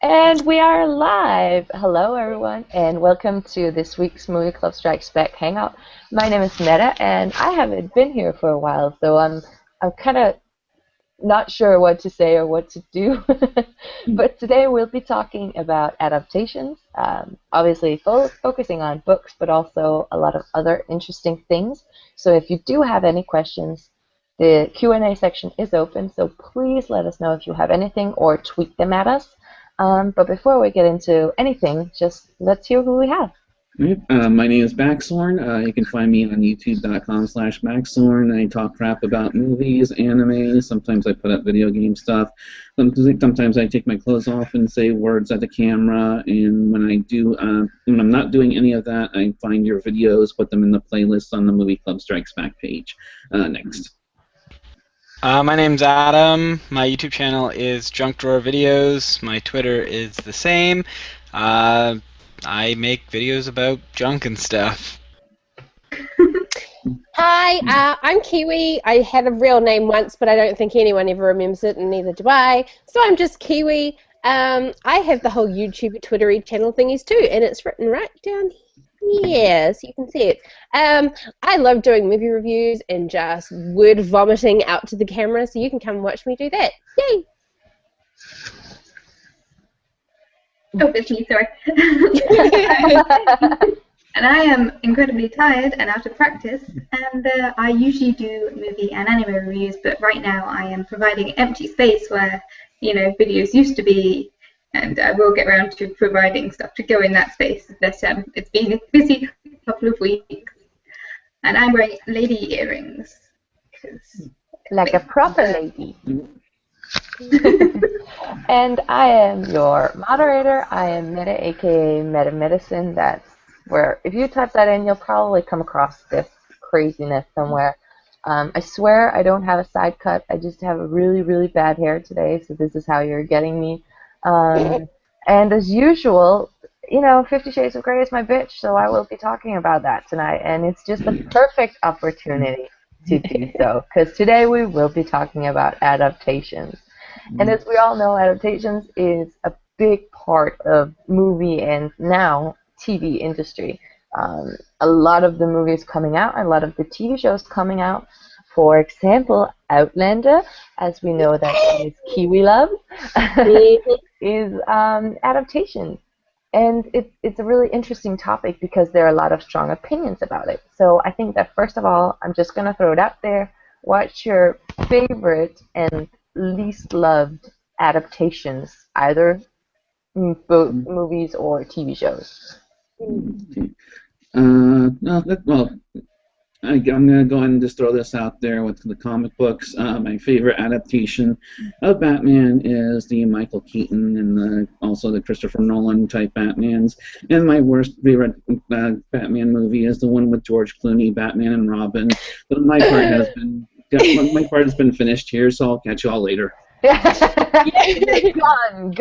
And we are live. Hello, everyone, and welcome to this week's Movie Club Strikes Back Hangout. My name is Meta, and I haven't been here for a while, so I'm kind of not sure what to say or what to do. But today we'll be talking about adaptations, obviously focusing on books, but also a lot of other interesting things. So if you do have any questions, the Q&A section is open, so please let us know if you have anything or tweet them at us. But before we get into anything, just let's hear who we have. My name is Baxorn. You can find me on youtube.com/Baxorn. I talk crap about movies, anime. Sometimes I put up video game stuff. Sometimes I take my clothes off and say words at the camera. And when when I'm not doing any of that, I find your videos, put them in the playlist on the Movie Club Strikes Back page. Next. My name's Adam. My YouTube channel is Junk Drawer Videos. My Twitter is the same. I make videos about junk and stuff. Hi, I'm Kiwi. I had a real name once, but I don't think anyone ever remembers it, and neither do I. So I'm just Kiwi. I have the whole YouTube, Twittery channel thingies too, and it's written right down here, so you can see it. I love doing movie reviews and just word vomiting out to the camera, so you can come watch me do that. Yay! Oh, it's me, sorry. And I am incredibly tired and out of practice, and I usually do movie and anime reviews, but right now I am providing empty space where, videos used to be, and I will get around to providing stuff to go in that space, but it's been a busy couple of weeks. And I'm wearing lady earrings. Like a proper lady. And I am your moderator. I am Meta, aka Meta Medicine. That's where, if you type that in, you'll probably come across this craziness somewhere. I swear I don't have a side cut. I just have a really, really bad hair today, so this is how you're getting me. And as usual, 50 Shades of Grey is my bitch, so I will be talking about that tonight. And it's just the perfect opportunity to do so, because today we will be talking about adaptations. And as we all know, adaptations is a big part of movie and now TV industry. A lot of the movies coming out, a lot of the TV shows coming out. For example, Outlander, as we know that is Kiwi love, is adaptation. And it's a really interesting topic because there are a lot of strong opinions about it. So I think that first of all, I'm just going to throw it out there. What's your favorite and least loved adaptations, either both movies or TV shows? Okay. I'm going to go ahead and just throw this out there with the comic books. My favorite adaptation of Batman is the Michael Keaton and also the Christopher Nolan type Batmans. And my worst favorite Batman movie is the one with George Clooney, Batman and Robin. But my part has been finished here, so I'll catch you all later. Go on.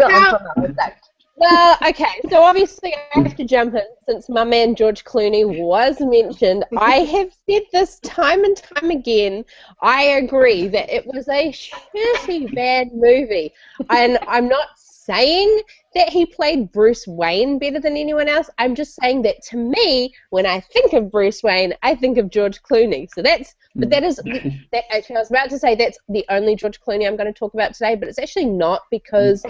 Well, okay, so obviously I have to jump in since my man George Clooney was mentioned. I have said this time and time again. I agree that it was a shitty bad movie. And I'm not saying that he played Bruce Wayne better than anyone else. I'm just saying that to me, when I think of Bruce Wayne, I think of George Clooney. So actually I was about to say that's the only George Clooney I'm going to talk about today, but it's actually not because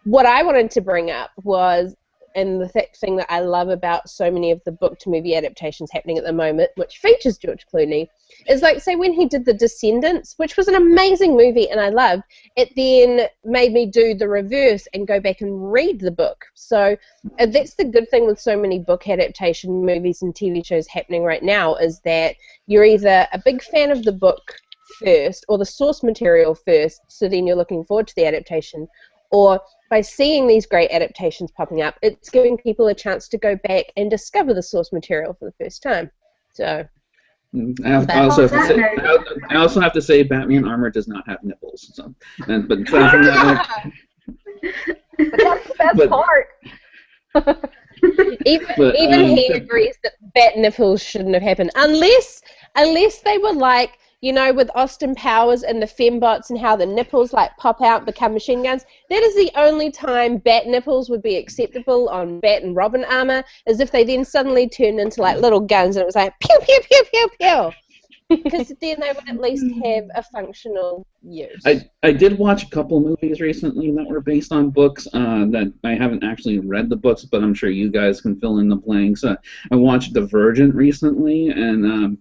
what I wanted to bring up was, and the thing that I love about so many of the book-to-movie adaptations happening at the moment, which features George Clooney, is like, say, when he did The Descendants, which was an amazing movie and I loved, it then made me do the reverse and go back and read the book. So that's the good thing with so many book adaptation movies and TV shows happening right now, is that you're either a big fan of the book first or the source material first, so then you're looking forward to the adaptation, or by seeing these great adaptations popping up, it's giving people a chance to go back and discover the source material for the first time. So, I also have to say Batman armor does not have nipples. So, but that's the best part. Even he agrees that bat nipples shouldn't have happened, unless they were like you know, with Austin Powers and the fembots and how the nipples like pop out and become machine guns. That is the only time bat nipples would be acceptable on Bat and Robin armor, as if they then suddenly turned into like little guns and it was like pew pew pew pew pew. Because then they would at least have a functional use. I did watch a couple movies recently that were based on books that I haven't actually read the books, but I'm sure you guys can fill in the blanks. I watched Divergent recently, and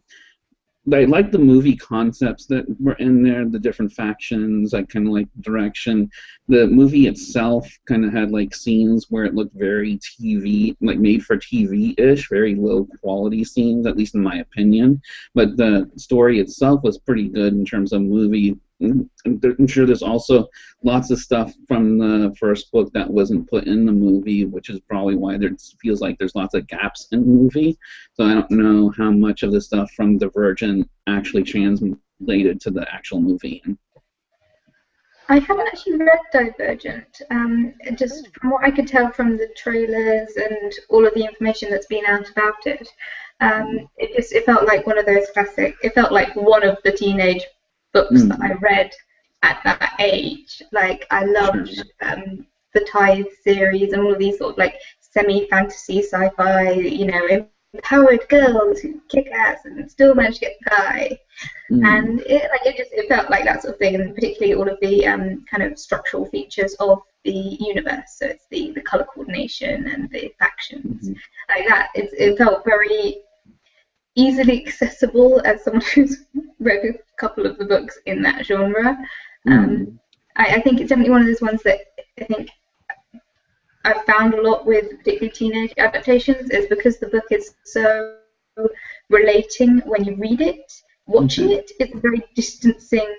I like the movie concepts that were in there, the different factions. I kind of like the direction. The movie itself kind of had like scenes where it looked very TV, like made for TV-ish, very low quality scenes, at least in my opinion. But the story itself was pretty good in terms of movie. I'm sure there's also lots of stuff from the first book that wasn't put in the movie, which is probably why there feels like there's lots of gaps in the movie. So I don't know how much of the stuff from Divergent actually translated to the actual movie. I haven't actually read Divergent. Just from what I could tell from the trailers and all of the information that's been out about it, it felt like one of those classic. It felt like one of the teenage books that I read at that age. Like I loved the Tithe series and all of these sort of like semi-fantasy sci-fi, you know, empowered girls who kick ass and still manage to get the guy. And it felt like that sort of thing, and particularly all of the kind of structural features of the universe. So it's the color coordination and the factions like that. It felt very easily accessible as someone who's read a couple of the books in that genre. I think it's definitely one of those ones that I think I've found a lot with particularly teenage adaptations is because the book is so relating when you read it. Watching it's a very distancing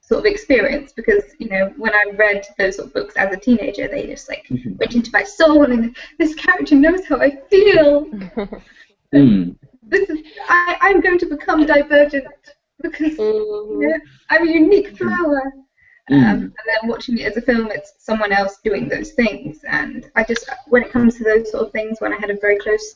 sort of experience, because, you know, when I read those sort of books as a teenager, they just like went into my soul, and this character knows how I feel. I'm going to become Divergent because you know, I'm a unique flower. And then watching it as a film, it's someone else doing those things. And I just, when it comes to those sort of things, when I had a very close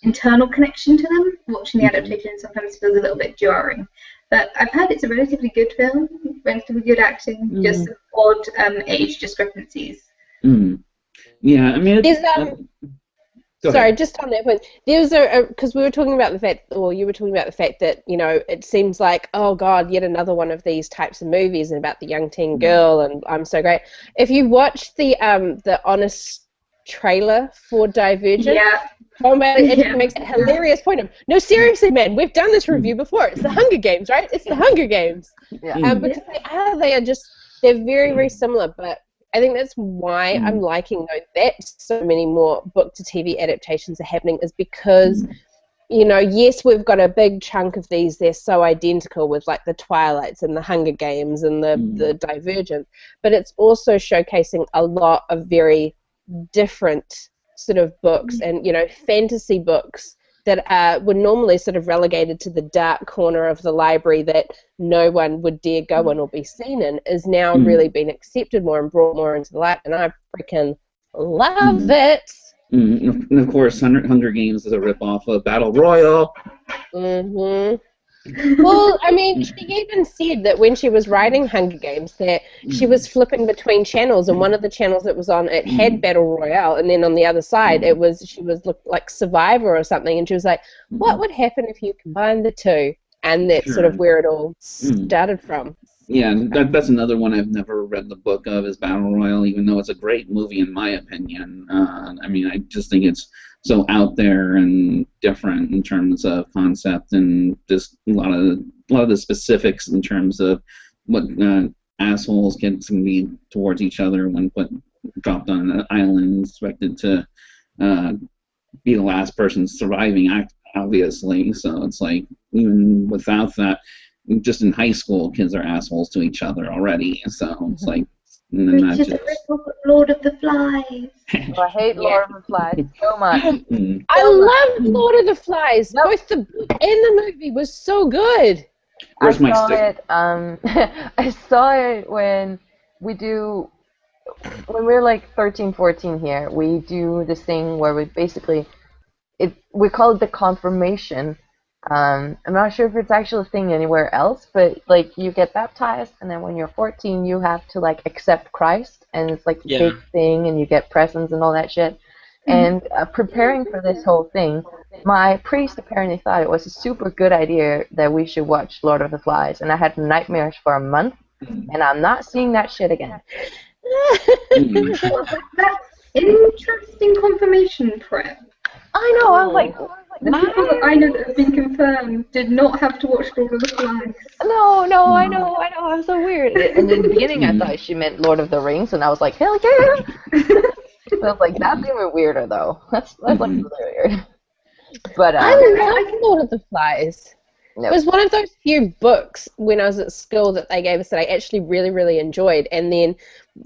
internal connection to them, watching the adaptation sometimes feels a little bit jarring. But I've heard it's a relatively good film, relatively good acting, just odd age discrepancies. Yeah, I mean, sorry, just on that point, there's because we were talking about the fact, or you were talking about the fact that, you know, it seems like, oh God, yet another one of these types of movies and about the young teen girl, and I'm so great. If you watch the honest trailer for Divergent, it makes a hilarious point of, no, seriously, man, we've done this review before. It's the Hunger Games, right? It's the Hunger Games. Because they're very, very similar, but I think that's why I'm liking that so many more book to TV adaptations are happening, is because, you know, yes, we've got a big chunk of these, they're so identical with like the Twilights and the Hunger Games and the Divergent, but it's also showcasing a lot of very different sort of books and, you know, fantasy books that were normally sort of relegated to the dark corner of the library that no one would dare go in or be seen in, is now really being accepted more and brought more into the light, and I freaking love it. And of course, Hunger Games is a rip-off of Battle Royale. Well, I mean, she even said that when she was writing Hunger Games that she was flipping between channels, and one of the channels that was on, it had Battle Royale, and then on the other side she was like Survivor or something, and she was like, what would happen if you combine the two? And that's sort of where it all started from. Yeah, that's another one I've never read the book of, is Battle Royale, even though it's a great movie in my opinion. I mean, I just think it's so out there and different in terms of concept, and just a lot of the specifics in terms of what assholes kids can be towards each other when dropped on an island, expected to be the last person surviving, obviously. So it's like, even without that, just in high school, kids are assholes to each other already. So it's like, and then Which is a rip-off of Lord of the Flies. I hate Lord of the Flies so much. I love Lord of the Flies. Both the book and the movie was so good. Where's my stick? I saw it when we're like 13, 14 here. We do this thing where we basically, we call it the confirmation I'm not sure if it's actually a thing anywhere else, but like you get baptized, and then when you're 14, you have to like accept Christ, and it's like a Yeah. big thing, and you get presents and all that shit. And preparing for this whole thing, my priest apparently thought it was a super good idea that we should watch Lord of the Flies, and I had nightmares for a month, and I'm not seeing that shit again. That's interesting confirmation prep. I know, I was like, The people that I know that have been confirmed did not have to watch Lord of the Flies. no, I know, I'm so weird. And in the beginning, I thought she meant Lord of the Rings, and I was like, hell yeah! So I was like, that's even weirder, though. That's like really weird. But I love Lord of the Flies. no. It was one of those few books when I was at school that they gave us that I actually really, really enjoyed, and then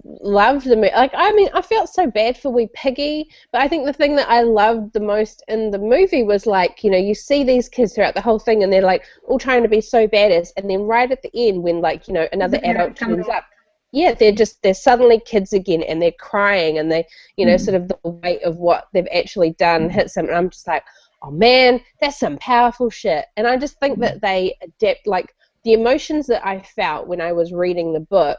loved the movie. Like, I mean, I felt so bad for wee Piggy, but I think the thing that I loved the most in the movie was, like, you know, you see these kids throughout the whole thing, and they're like all trying to be so badass, and then right at the end, when, like, you know, another adult turns up, yeah, they're suddenly kids again, and they're crying, and they, you know, sort of the weight of what they've actually done hits them, and I'm just like, oh man, that's some powerful shit. And I just think that they adapt, like, the emotions that I felt when I was reading the book,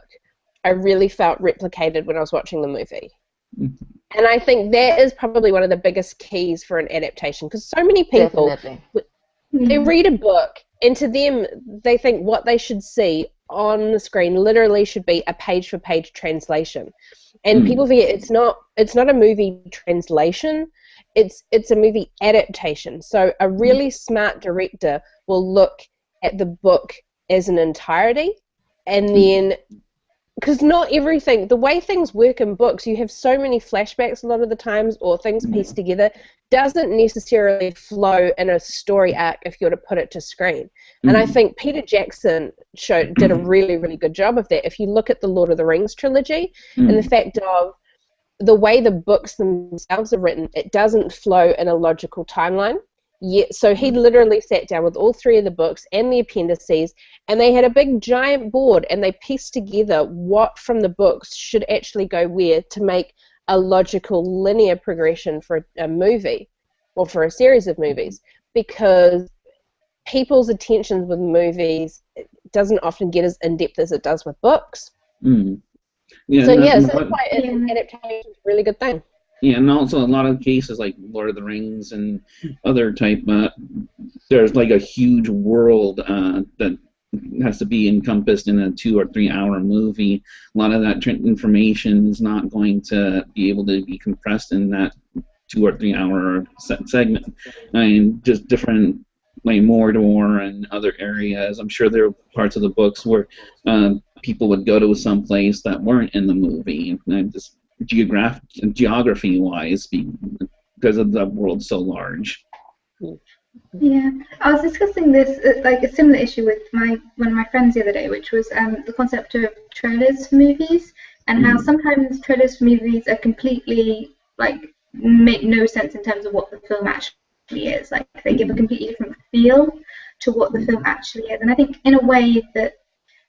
I really felt replicated when I was watching the movie. And I think that is probably one of the biggest keys for an adaptation, because so many people, they read a book, and to them, they think what they should see on the screen literally should be a page-for-page translation. And people forget it's not a movie translation, it's a movie adaptation. So a really smart director will look at the book as an entirety, and then, because not everything, the way things work in books, you have so many flashbacks a lot of the times, or things pieced together, doesn't necessarily flow in a story arc if you were to put it to screen. And I think Peter Jackson did a really, really good job of that. If you look at the Lord of the Rings trilogy, and the fact of the way the books themselves are written, it doesn't flow in a logical timeline. So he literally sat down with all three of the books and the appendices, and they had a big giant board, and they pieced together what from the books should actually go where to make a logical linear progression for a movie, or for a series of movies, because people's attention with movies doesn't often get as in-depth as it does with books. Yeah, so that's why adaptation is a really good thing. Yeah, and also a lot of cases like Lord of the Rings and other type, there's like a huge world that has to be encompassed in a 2 or 3 hour movie. A lot of that information is not going to be able to be compressed in that 2 or 3 hour segment. I mean, just different, like Mordor and other areas. I'm sure there are parts of the books where people would go to some place that weren't in the movie, and just geography-wise, because of the world so large. Yeah, I was discussing this, like a similar issue with one of my friends the other day, which was the concept of trailers for movies, and how sometimes trailers for movies are completely, like, make no sense in terms of what the film actually is. Like, they give a completely different feel to what the film actually is. And I think in a way that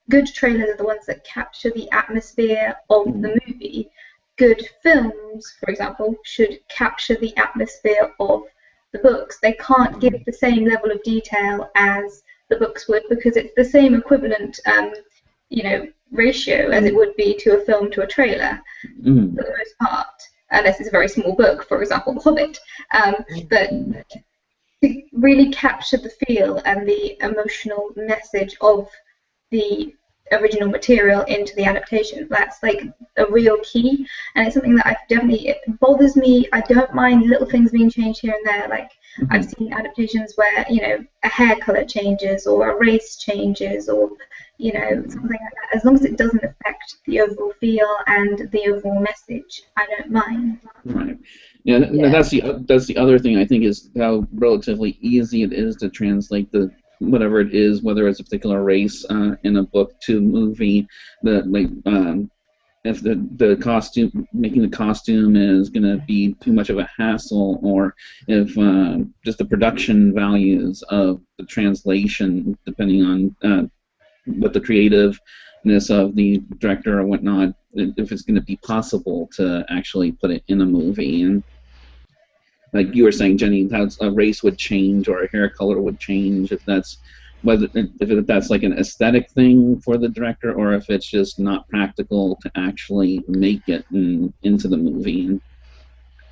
good trailers are the ones that capture the atmosphere of the movie. Good films, for example, should capture the atmosphere of the books. They can't give the same level of detail as the books would, because it's the same equivalent, ratio as it would be to a film to a trailer, for the most part, unless it's a very small book, for example, The Hobbit. But to really capture the feel and the emotional message of the original material into the adaptation, that's like a real key, and it's something that it bothers me. I don't mind little things being changed here and there. Like, I've seen adaptations where, a hair color changes or a race changes, or something like that. As long as it doesn't affect the overall feel and the overall message, I don't mind. Right. Yeah, that's the other thing I think, is how relatively easy it is to translate whatever it is, whether it's a particular race in a book to movie. If the costume, making the costume is going to be too much of a hassle, or if just the production values of the translation, depending on what the creativeness of the director or whatnot, if it's going to be possible to actually put it in a movie. And like you were saying, Jenny, how a race would change or a hair color would change, if that's like an aesthetic thing for the director, or if it's just not practical to actually make it into the movie.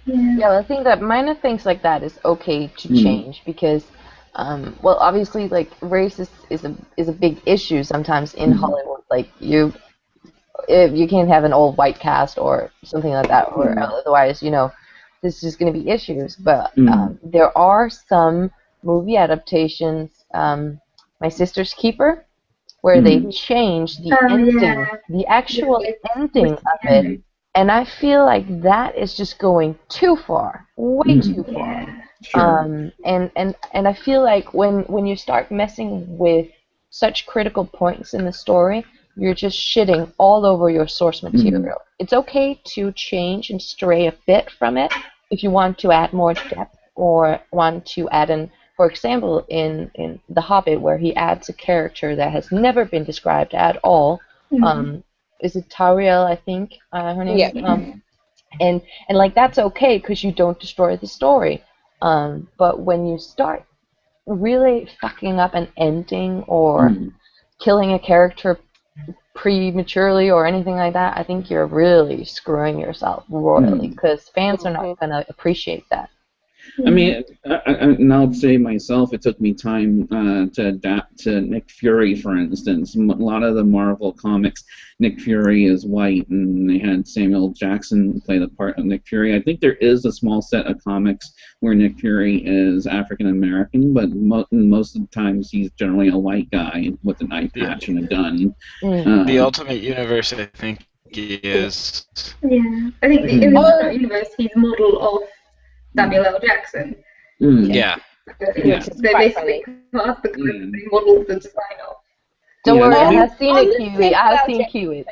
Yeah, I think that minor things like that is okay to change because, well, obviously, like race is a big issue sometimes in Hollywood. Like you can't have an old white cast or something like that, or otherwise, there's just going to be issues. But there are some movie adaptations. My Sister's Keeper, where they changed the ending, the actual ending of it. And I feel like that is just going too far, way too far. Sure. And I feel like when you start messing with such critical points in the story, you're just shitting all over your source material. It's okay to change and stray a bit from it if you want to add more depth or want to add in, for example, in The Hobbit, where he adds a character that has never been described at all. Is it Tauriel, I think, her name? Yeah. And like that's okay because you don't destroy the story. But when you start really fucking up an ending or killing a character prematurely or anything like that, I think you're really screwing yourself royally because fans are not going to appreciate that. I mean, and I'll say myself, it took me time to adapt to Nick Fury, for instance. A lot of the Marvel comics, Nick Fury is white, and they had Samuel Jackson play the part of Nick Fury. I think there is a small set of comics where Nick Fury is African American, but most of the times he's generally a white guy with an eye patch and a gun. The Ultimate Universe, I think he is. Yeah, I think in the Ultimate Universe he's model of Samuel L. Jackson. Yeah. They basically cast the models and sign off. Don't worry, I have seen it, Kiwi. I have seen Kiwi.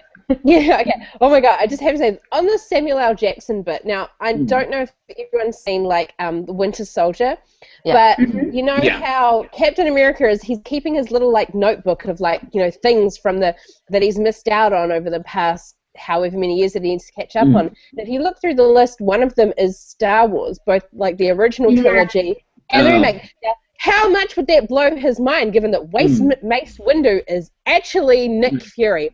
Yeah, okay. Oh my god, I just have to say, on the Samuel L. Jackson bit, now, I don't know if everyone's seen, like, The Winter Soldier, but you know how Captain America he's keeping his little, like, notebook of, like, things from that he's missed out on over the past however many years that he needs to catch up on. And if you look through the list, one of them is Star Wars, both like the original trilogy and the remake. Now, how much would that blow his mind, given that Mace Windu is actually Nick Fury?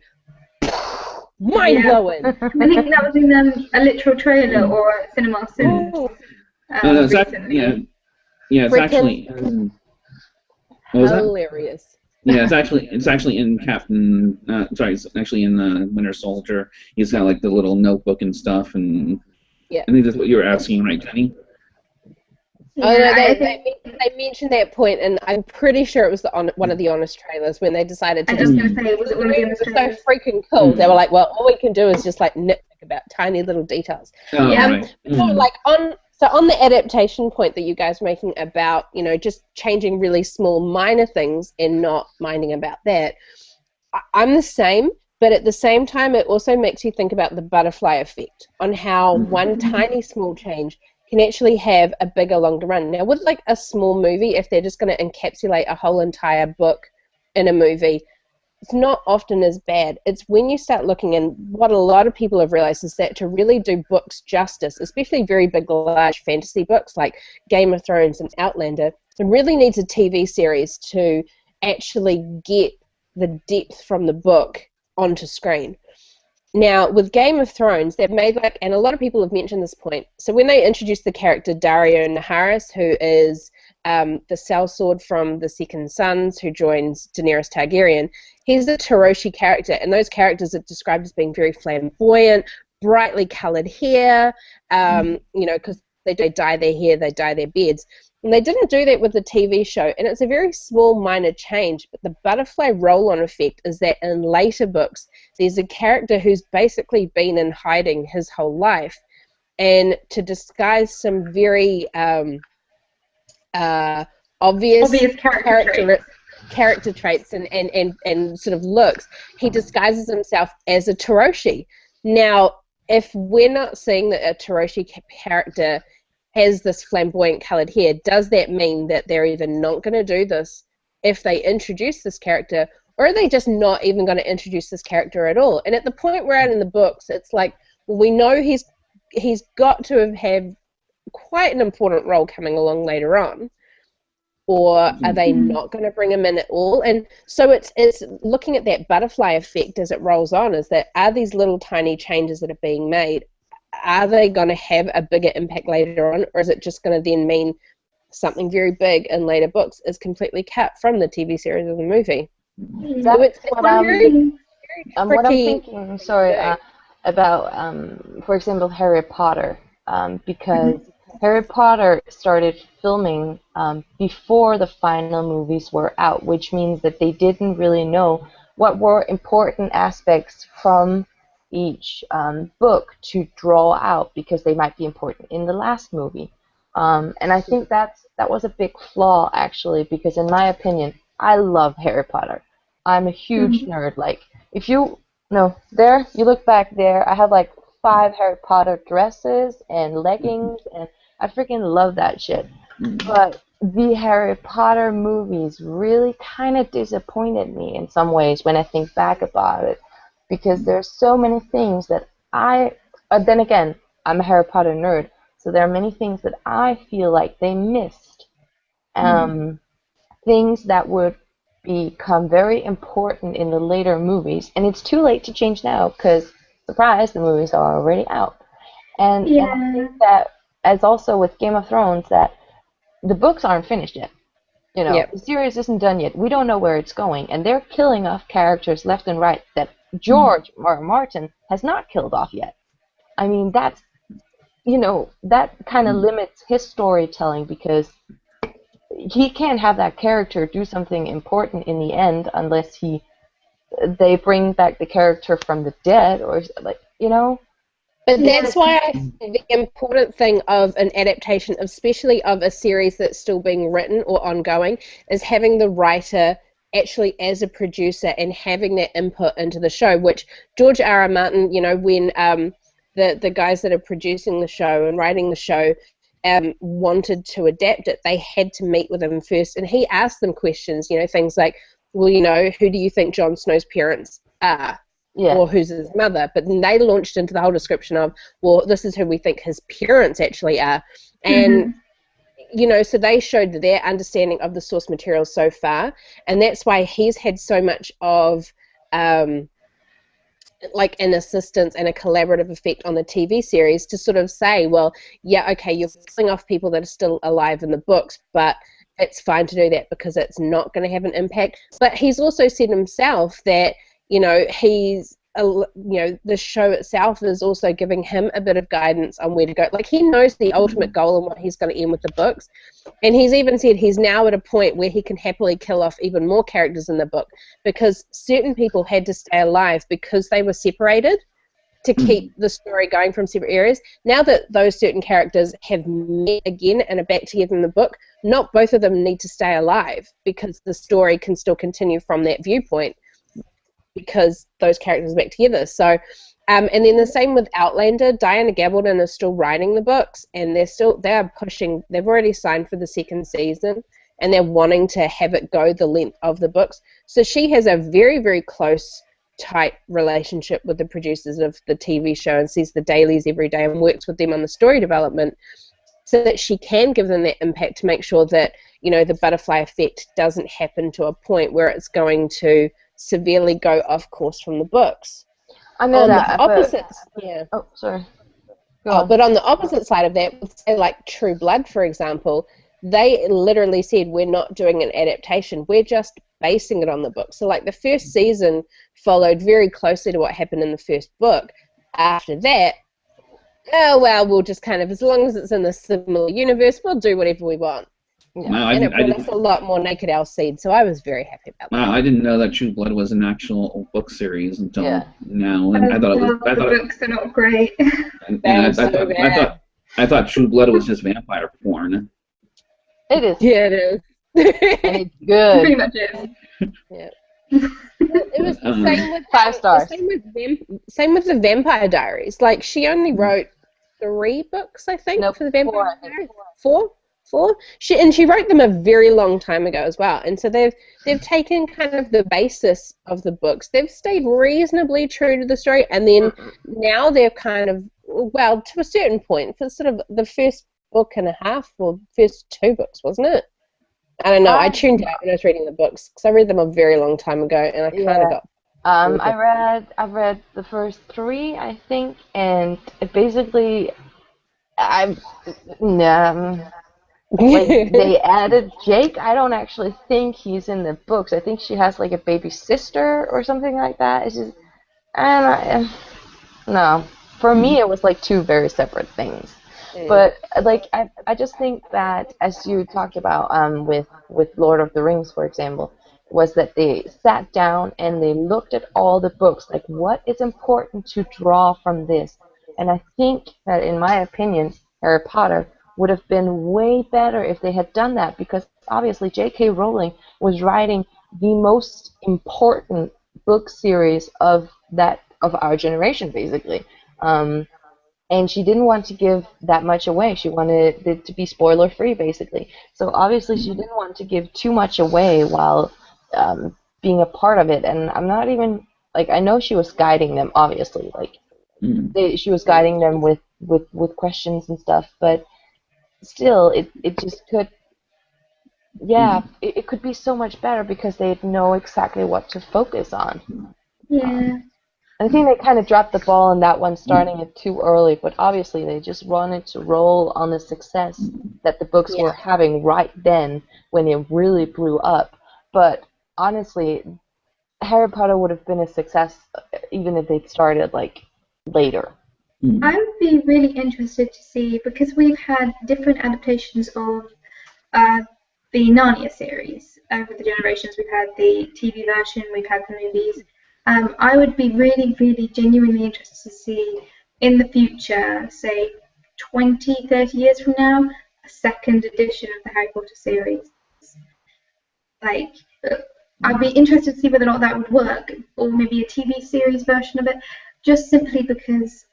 Mind blowing. I think that was in a literal trailer or a cinema soon. It's actually. What was that? Hilarious. Yeah, it's actually in Captain. It's actually in Winter Soldier. He's got like the little notebook and stuff, and I think that's what you were asking, right, Jenny? Oh no, they mentioned that point, and I'm pretty sure it was one of the Honest trailers when they decided to. I was going to say, was it one of the Honest trailers? So freaking cool. They were like, well, all we can do is just like nitpick about tiny little details. Right. Like on the adaptation point that you guys are making about, just changing really small minor things and not minding about that, I'm the same, but at the same time it also makes you think about the butterfly effect on how one tiny small change can actually have a bigger, longer run. Now with like a small movie, if they're just going to encapsulate a whole entire book in a movie, it's not often as bad. It's when you start looking, and what a lot of people have realized is that to really do books justice, especially very big, large fantasy books like Game of Thrones and Outlander, it really needs a TV series to actually get the depth from the book onto screen. Now, with Game of Thrones, they've made and a lot of people have mentioned this point, so when they introduced the character Daario Naharis, who is the sellsword from the Second Sons, who joins Daenerys Targaryen, he's a Taroshi character, and those characters are described as being very flamboyant, brightly coloured hair, because they dye their hair, they dye their beards. And they didn't do that with the TV show, and it's a very small, minor change, but the butterfly roll-on effect is that in later books, there's a character who's basically been in hiding his whole life, and to disguise some very obvious character traits and sort of looks, he disguises himself as a Taroshi. Now, if we're not seeing that a Taroshi character has this flamboyant coloured hair, does that mean that they're either not going to do this if they introduce this character, or are they just not even going to introduce this character at all? And at the point we're at in the books, it's like, well, we know he's got to have quite an important role coming along later on. Or are they not going to bring him in at all? And so it's looking at that butterfly effect as it rolls on, is that are these little tiny changes that are being made, are they going to have a bigger impact later on, or is it just going to then mean something very big in later books is completely cut from the TV series or the movie? So it's What very what I'm tricky. thinking, sorry, about, for example, Harry Potter, because Harry Potter started filming before the final movies were out, which means that they didn't really know what were important aspects from each book to draw out, because they might be important in the last movie. And I think that was a big flaw, actually, because in my opinion, I love Harry Potter. I'm a huge nerd. Like, if you there, you look back there, I have like 5 Harry Potter dresses and leggings, and I freaking love that shit. But the Harry Potter movies really kind of disappointed me in some ways when I think back about it, because there's so many things that then again, I'm a Harry Potter nerd, so there are many things that I feel like they missed. Things that would become very important in the later movies, and it's too late to change now because, surprise, the movies are already out. And I think that, as also with Game of Thrones, that the books aren't finished yet. The series isn't done yet. We don't know where it's going, and they're killing off characters left and right that George or Martin has not killed off yet. I mean, that's that kind of limits his storytelling, because he can't have that character do something important in the end unless they bring back the character from the dead, or But that's why I think the important thing of an adaptation, especially of a series that's still being written or ongoing, is having the writer actually as a producer and having that input into the show, which George R. R. Martin, when the guys that are producing the show and writing the show wanted to adapt it, they had to meet with him first, and he asked them questions, things like, well, who do you think Jon Snow's parents are? Or who's his mother? But then they launched into the whole description of, well, this is who we think his parents actually are. And, so they showed their understanding of the source material so far, and that's why he's had so much of like an assistance and a collaborative effect on the TV series to sort of say, well, yeah, okay, you're killing off people that are still alive in the books, but it's fine to do that because it's not going to have an impact. But he's also said himself that, the show itself is also giving him a bit of guidance on where to go. Like, he knows the ultimate goal and what he's going to end with the books. And he's even said he's now at a point where he can happily kill off even more characters in the book, because certain people had to stay alive because they were separated to keep the story going from separate areas. Now that those certain characters have met again and are back together in the book, not both of them need to stay alive, because the story can still continue from that viewpoint, because those characters are back together. So, and then the same with Outlander. Diana Gabaldon is still writing the books, and they're pushing. They've already signed for the 2nd season, and they're wanting to have it go the length of the books. So she has a very, very close, tight relationship with the producers of the TV show, and sees the dailies every day and works with them on the story development, so that she can give them that impact to make sure that the butterfly effect doesn't happen to a point where it's going to severely go off course from the books. I know that. Oh, sorry. But on the opposite side of that, with, say, like True Blood, for example, they literally said, we're not doing an adaptation, we're just basing it on the book. So, like, the first season followed very closely to what happened in the first book. After that, we'll just kind of, as long as it's in the similar universe, we'll do whatever we want. Yeah. And it brought us a lot more Naked Alcide, so I was very happy about that. I didn't know that True Blood was an actual book series until now, and I thought it was. The books are not great. I thought True Blood was just vampire porn. It is. Yeah, it is. And it's good. Pretty much is. Yeah. It was the same with 5 stars. Same with the Vampire Diaries. Like, she only wrote 3 books, I think, for the Vampire Diaries. 4? She wrote them a very long time ago as well, and so they've taken kind of the basis of the books. They've stayed reasonably true to the story, and then now they're kind of, well, to a certain point, for sort of the first book and a half, or first 2 books, wasn't it? I don't know. I Um, tuned out when I was reading the books because I read them a very long time ago, and I kind of yeah. got bored with I've read the first 3, I think, and it basically, I, like it. they added Jake. I don't actually think he's in the books. I think she has like a baby sister or something like that. It's just, I don't know. No, for me it was like 2 very separate things. Mm. But like I just think that as you talked about with Lord of the Rings, for example, was that they sat down and they looked at all the books, like what is important to draw from this. And I think that in my opinion, Harry Potter would have been way better if they had done that, because obviously J.K. Rowling was writing the most important book series of our generation, basically. And she didn't want to give that much away. She wanted it to be spoiler free, basically. So obviously, she didn't want to give too much away while being a part of it. And I'm not even like, I know she was guiding them, obviously, like she was guiding them with questions and stuff. But still, it just could. Yeah, it could be so much better because they'd know exactly what to focus on. Yeah. I think they kind of dropped the ball on that one, starting it too early, but obviously they just wanted to roll on the success that the books were having right then when it really blew up. But honestly, Harry Potter would have been a success even if they'd started like later. I would be really interested to see, because we've had different adaptations of uh, the Narnia series over the generations. We've had the TV version, we've had the movies. I would be really, really genuinely interested to see in the future, say 20, 30 years from now, a second edition of the Harry Potter series. Like, I'd be interested to see whether or not that would work, or maybe a TV series version of it, just simply because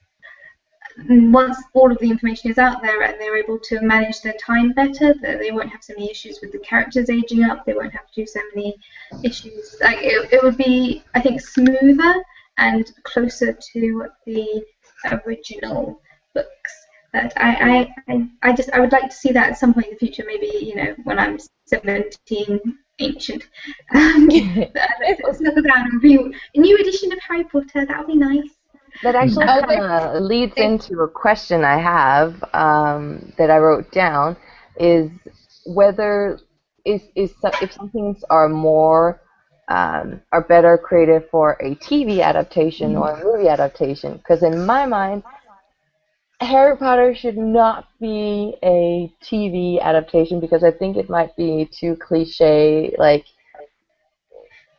once all of the information is out there and they're able to manage their time better, that they won't have so many issues with the characters aging up, they won't have to do so many issues. Like it would be, I think, smoother and closer to the original books. But I would like to see that at some point in the future, maybe, when I'm 17, ancient. Settle down and view a new edition of Harry Potter, that would be nice. That actually kind of leads into a question I have that I wrote down, is whether if some things are more are better created for a TV adaptation or a movie adaptation. Because in my mind, Harry Potter should not be a TV adaptation because I think it might be too cliche. Like,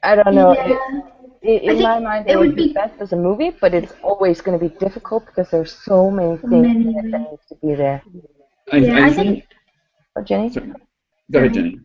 I don't know. Yeah. In my mind, it would be best as a movie, but it's always going to be difficult because there's so many things that need to be there. I think. Oh, Jenny? Sorry. Go ahead, Jenny.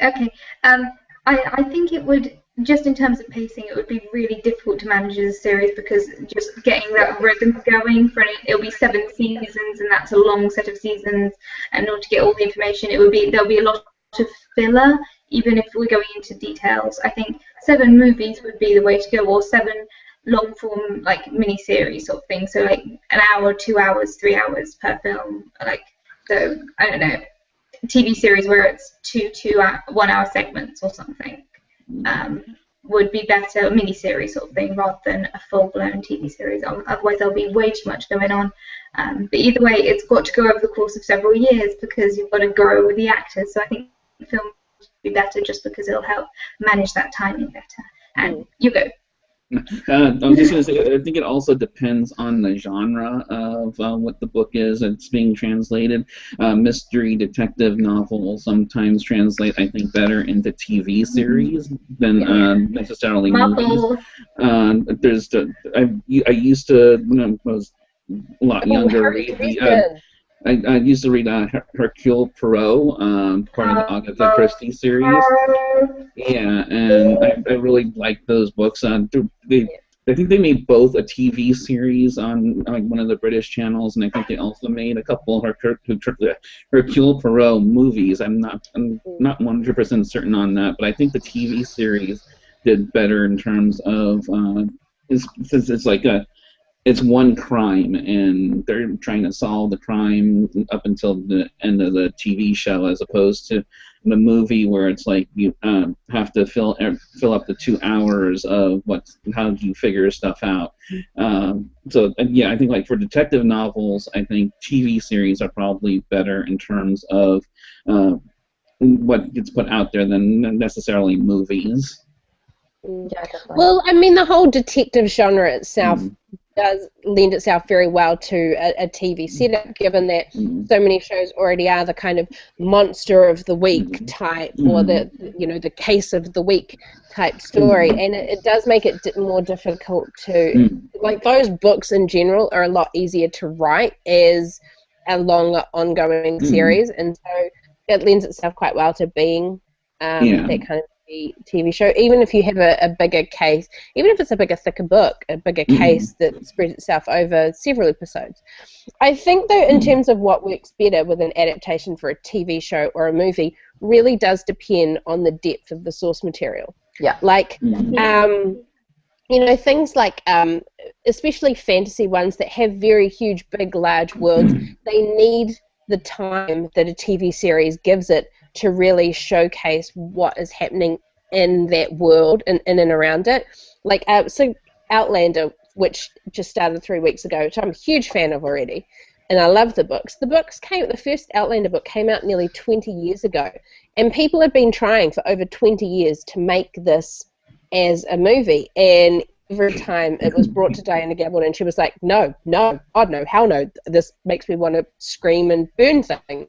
Okay. I think it would, just in terms of pacing, it would be really difficult to manage as a series, because just getting that rhythm going it'll be 7 seasons, and that's a long set of seasons. And in order to get all the information, there'll be a lot of filler. Even if we're going into details, I think 7 movies would be the way to go, or 7 long form like mini-series sort of thing. So like an hour, 2 hours, 3 hours per film. Like, so I don't know, TV series where it's 2 1 hour segments or something would be better, a mini-series sort of thing, rather than a full-blown TV series. Otherwise there'll be way too much going on. But either way, it's got to go over the course of several years, because you've got to grow with the actors. So I think film be better, just because it'll help manage that timing better. And you go. I was just going to say, I think it also depends on the genre of what the book is that's being translated. Mystery detective novels sometimes translate, I think, better into TV series than necessarily movies. I used to, when I was a lot younger, I used to read Hercule Poirot, part of the Agatha Christie series. Yeah, and I really liked those books. I think they made both a TV series on one of the British channels, and I think they also made a couple of Hercule Poirot movies. I'm not 100% certain on that, but I think the TV series did better in terms of since it's like it's one crime, and they're trying to solve the crime up until the end of the TV show, as opposed to the movie where it's like you have to fill up the 2 hours of how do you figure stuff out. So yeah, I think like for detective novels, I think TV series are probably better in terms of what gets put out there than necessarily movies. Yeah, definitely. Well, I mean, the whole detective genre itself does lend itself very well to a TV setup, given that so many shows already are the kind of monster of the week type, or the case of the week type story, and it does make it more difficult to, like, those books in general are a lot easier to write as a longer ongoing series, and so it lends itself quite well to being that kind of TV show, even if you have a bigger case, even if it's a bigger, thicker book, a bigger case that spreads itself over several episodes. I think, though, in terms of what works better with an adaptation for a TV show or a movie, really does depend on the depth of the source material. Yeah. Like, things like, especially fantasy ones that have very huge, big, large worlds, they need the time that a TV series gives it to really showcase what is happening in that world and in and around it. Like, so Outlander, which just started 3 weeks ago, which I'm a huge fan of already, and I love the books. The first Outlander book came out nearly 20 years ago, and people have been trying for over 20 years to make this as a movie, and every time it was brought to Diana Gabaldon, and she was like, no, God no, hell no, this makes me want to scream and burn things.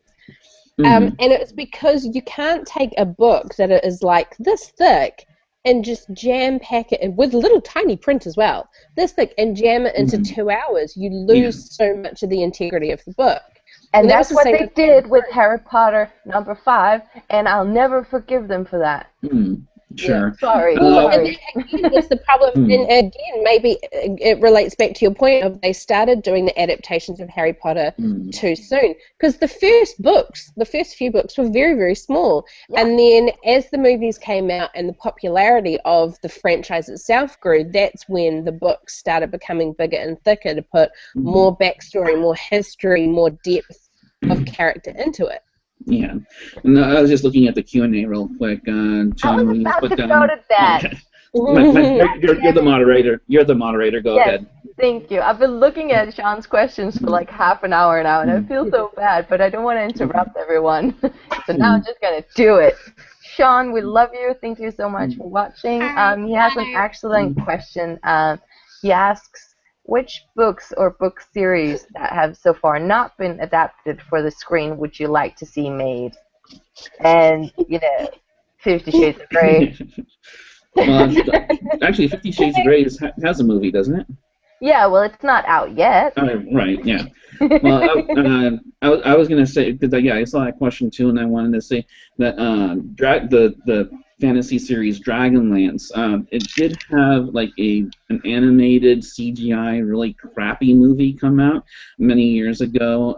And it's because you can't take a book that is like this thick and just jam-pack it, with little tiny print as well, this thick, and jam it into 2 hours. You lose so much of the integrity of the book. And that's what they did with Harry Potter #5, and I'll never forgive them for that. Sure. Yeah, sorry. And again, that's the problem. And again, maybe it relates back to your point of they started doing the adaptations of Harry Potter too soon, because the first few books were very, very small. Yeah. And then as the movies came out and the popularity of the franchise itself grew, that's when the books started becoming bigger and thicker to put more backstory, more history, more depth of character into it. Yeah, and I was just looking at the Q&A real quick. John, I was about to go to that. Okay. You're the moderator. You're the moderator. Go ahead. Thank you. I've been looking at Sean's questions for like half an hour now, and I feel so bad, but I don't want to interrupt everyone. So now I'm just going to do it. Sean, we love you. Thank you so much for watching. He has an excellent question. He asks, which books or book series that have so far not been adapted for the screen would you like to see made? And, 50 Shades of Grey. Well, actually, 50 Shades of Grey has a movie, doesn't it? Yeah, well, it's not out yet. Right, yeah. Well, I was going to say, because I saw that question too, and I wanted to say that the fantasy series Dragonlance, it did have like an animated CGI really crappy movie come out many years ago,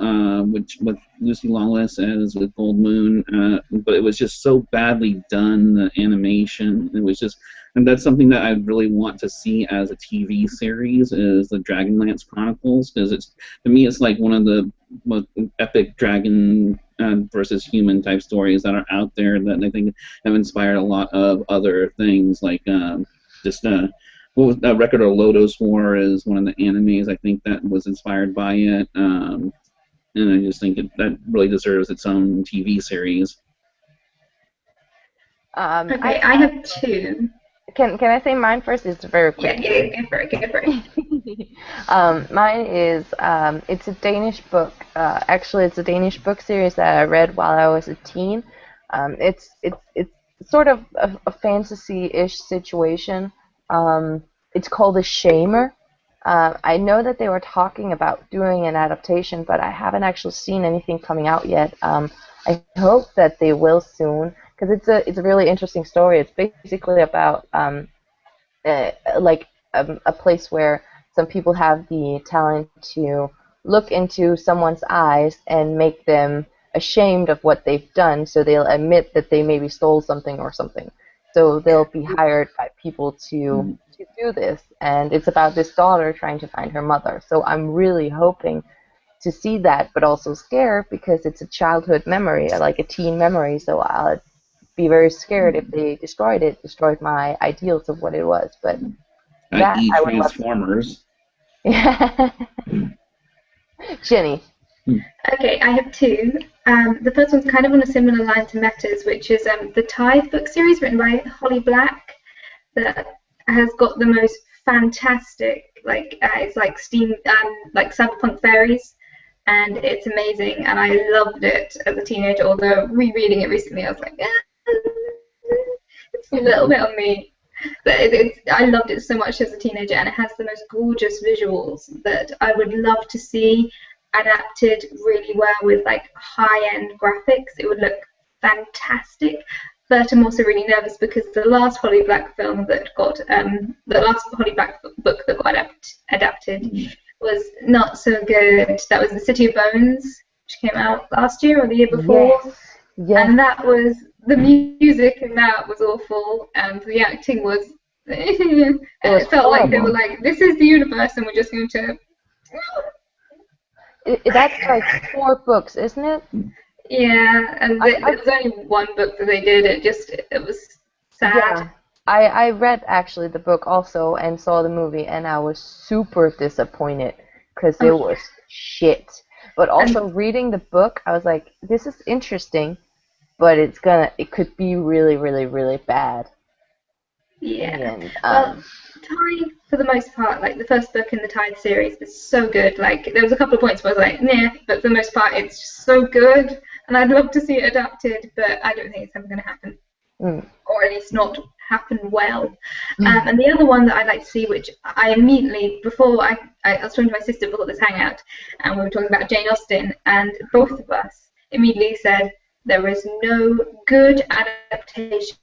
which with Lucy Lawless as with Gold Moon, but it was just so badly done, the animation. It was just, and that's something that I really want to see as a TV series, is the Dragonlance Chronicles, because to me it's like one of the most epic dragon versus human type stories that are out there that I think have inspired a lot of other things, like Record of Lodoss War is one of the animes I think that was inspired by it, and I just think that really deserves its own TV series. Okay, I have two. Can I say mine first? It's very quick. Yeah, go for it. Mine is it's a Danish book. Actually, it's a Danish book series that I read while I was a teen. It's sort of a fantasy-ish situation. It's called The Shamer. I know that they were talking about doing an adaptation, but I haven't actually seen anything coming out yet. I hope that they will soon, because it's a really interesting story. It's basically about a place where some people have the talent to look into someone's eyes and make them ashamed of what they've done, so they'll admit that they maybe stole something or something. So they'll be hired by people to do this, and it's about this daughter trying to find her mother. So I'm really hoping to see that, but also scared because it's a childhood memory, like a teen memory. So I'll be very scared if they destroyed my ideals of what it was. But that i.e. I would love to. Transformers. Yeah. Jenny. Okay, I have two. The first one's kind of on a similar line to Meta's, which is the Tithe book series written by Holly Black, that has got the most fantastic, it's like steam, like cyberpunk fairies, and it's amazing, and I loved it as a teenager, although rereading it recently, I was like, it's a little bit on me. But I loved it so much as a teenager, and it has the most gorgeous visuals that I would love to see adapted really well with like high-end graphics. It would look fantastic. But I'm also really nervous because the last Holly Black film that got the last Holly Black book that got adapted was not so good. That was The City of Bones, which came out last year or the year before. Yes. And that was, the music in that was awful, and the acting was it felt like they were like, this is the universe and we're just going to That's like 4 books, isn't it? Yeah, and there was only one book that they did. It was sad. Yeah. I read actually the book also and saw the movie, and I was super disappointed because it was shit. But also reading the book, I was like, this is interesting, but it could be really, really, really bad. Yeah. And, well, Tide, for the most part, like the first book in the Tide series is so good. Like there was a couple of points where I was like, nah, but for the most part, it's just so good, and I'd love to see it adapted, but I don't think it's ever going to happen, or at least not happen well. And the other one that I'd like to see, which I immediately, before I was talking to my sister before this hangout, and we were talking about Jane Austen, and both of us immediately said there is no good adaptation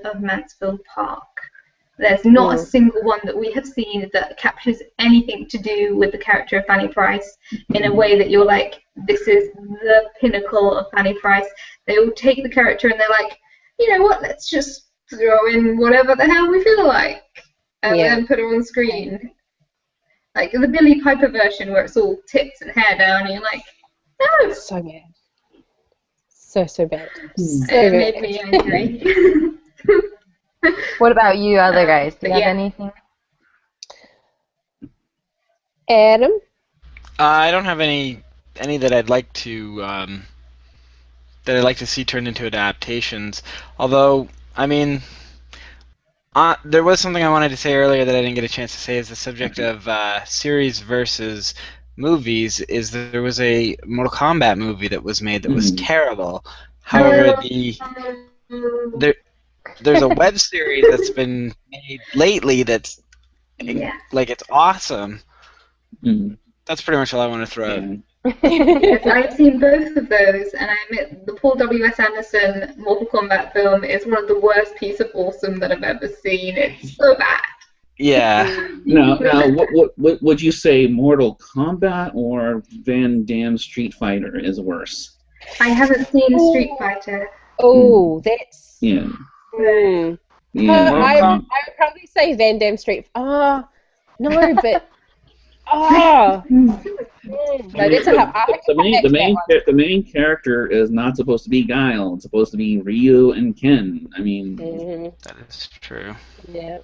of Mansfield Park. There's not a single one that we have seen that captures anything to do with the character of Fanny Price in a way that you're like, this is the pinnacle of Fanny Price. They all take the character and they're like, you know what, let's just throw in whatever the hell we feel like and then put her on screen. Like the Billie Piper version where it's all tits and hair down and you're like, no. So bad. So bad. It made me angry. What about you other guys? Do you have anything? Adam? I don't have any that I'd like to see turned into adaptations. Although, I mean, there was something I wanted to say earlier that I didn't get a chance to say. Is the subject of series versus movies. Is that there was a Mortal Kombat movie that was made that was terrible. However, there's a web series that's been made lately that's like it's awesome. That's pretty much all I want to throw out. Yes, I've seen both of those, and I admit the Paul W.S. Anderson Mortal Kombat film is one of the worst pieces of awesome that I've ever seen. It's so bad. Yeah. Now, what would you say, Mortal Kombat or Van Damme Street Fighter is worse? I haven't seen Street Fighter. Oh, that's... Yeah. I would probably say Van Damme Street. No, but no, that's the main character is not supposed to be Guile. It's supposed to be Ryu and Ken. I mean, that is true. Yeah.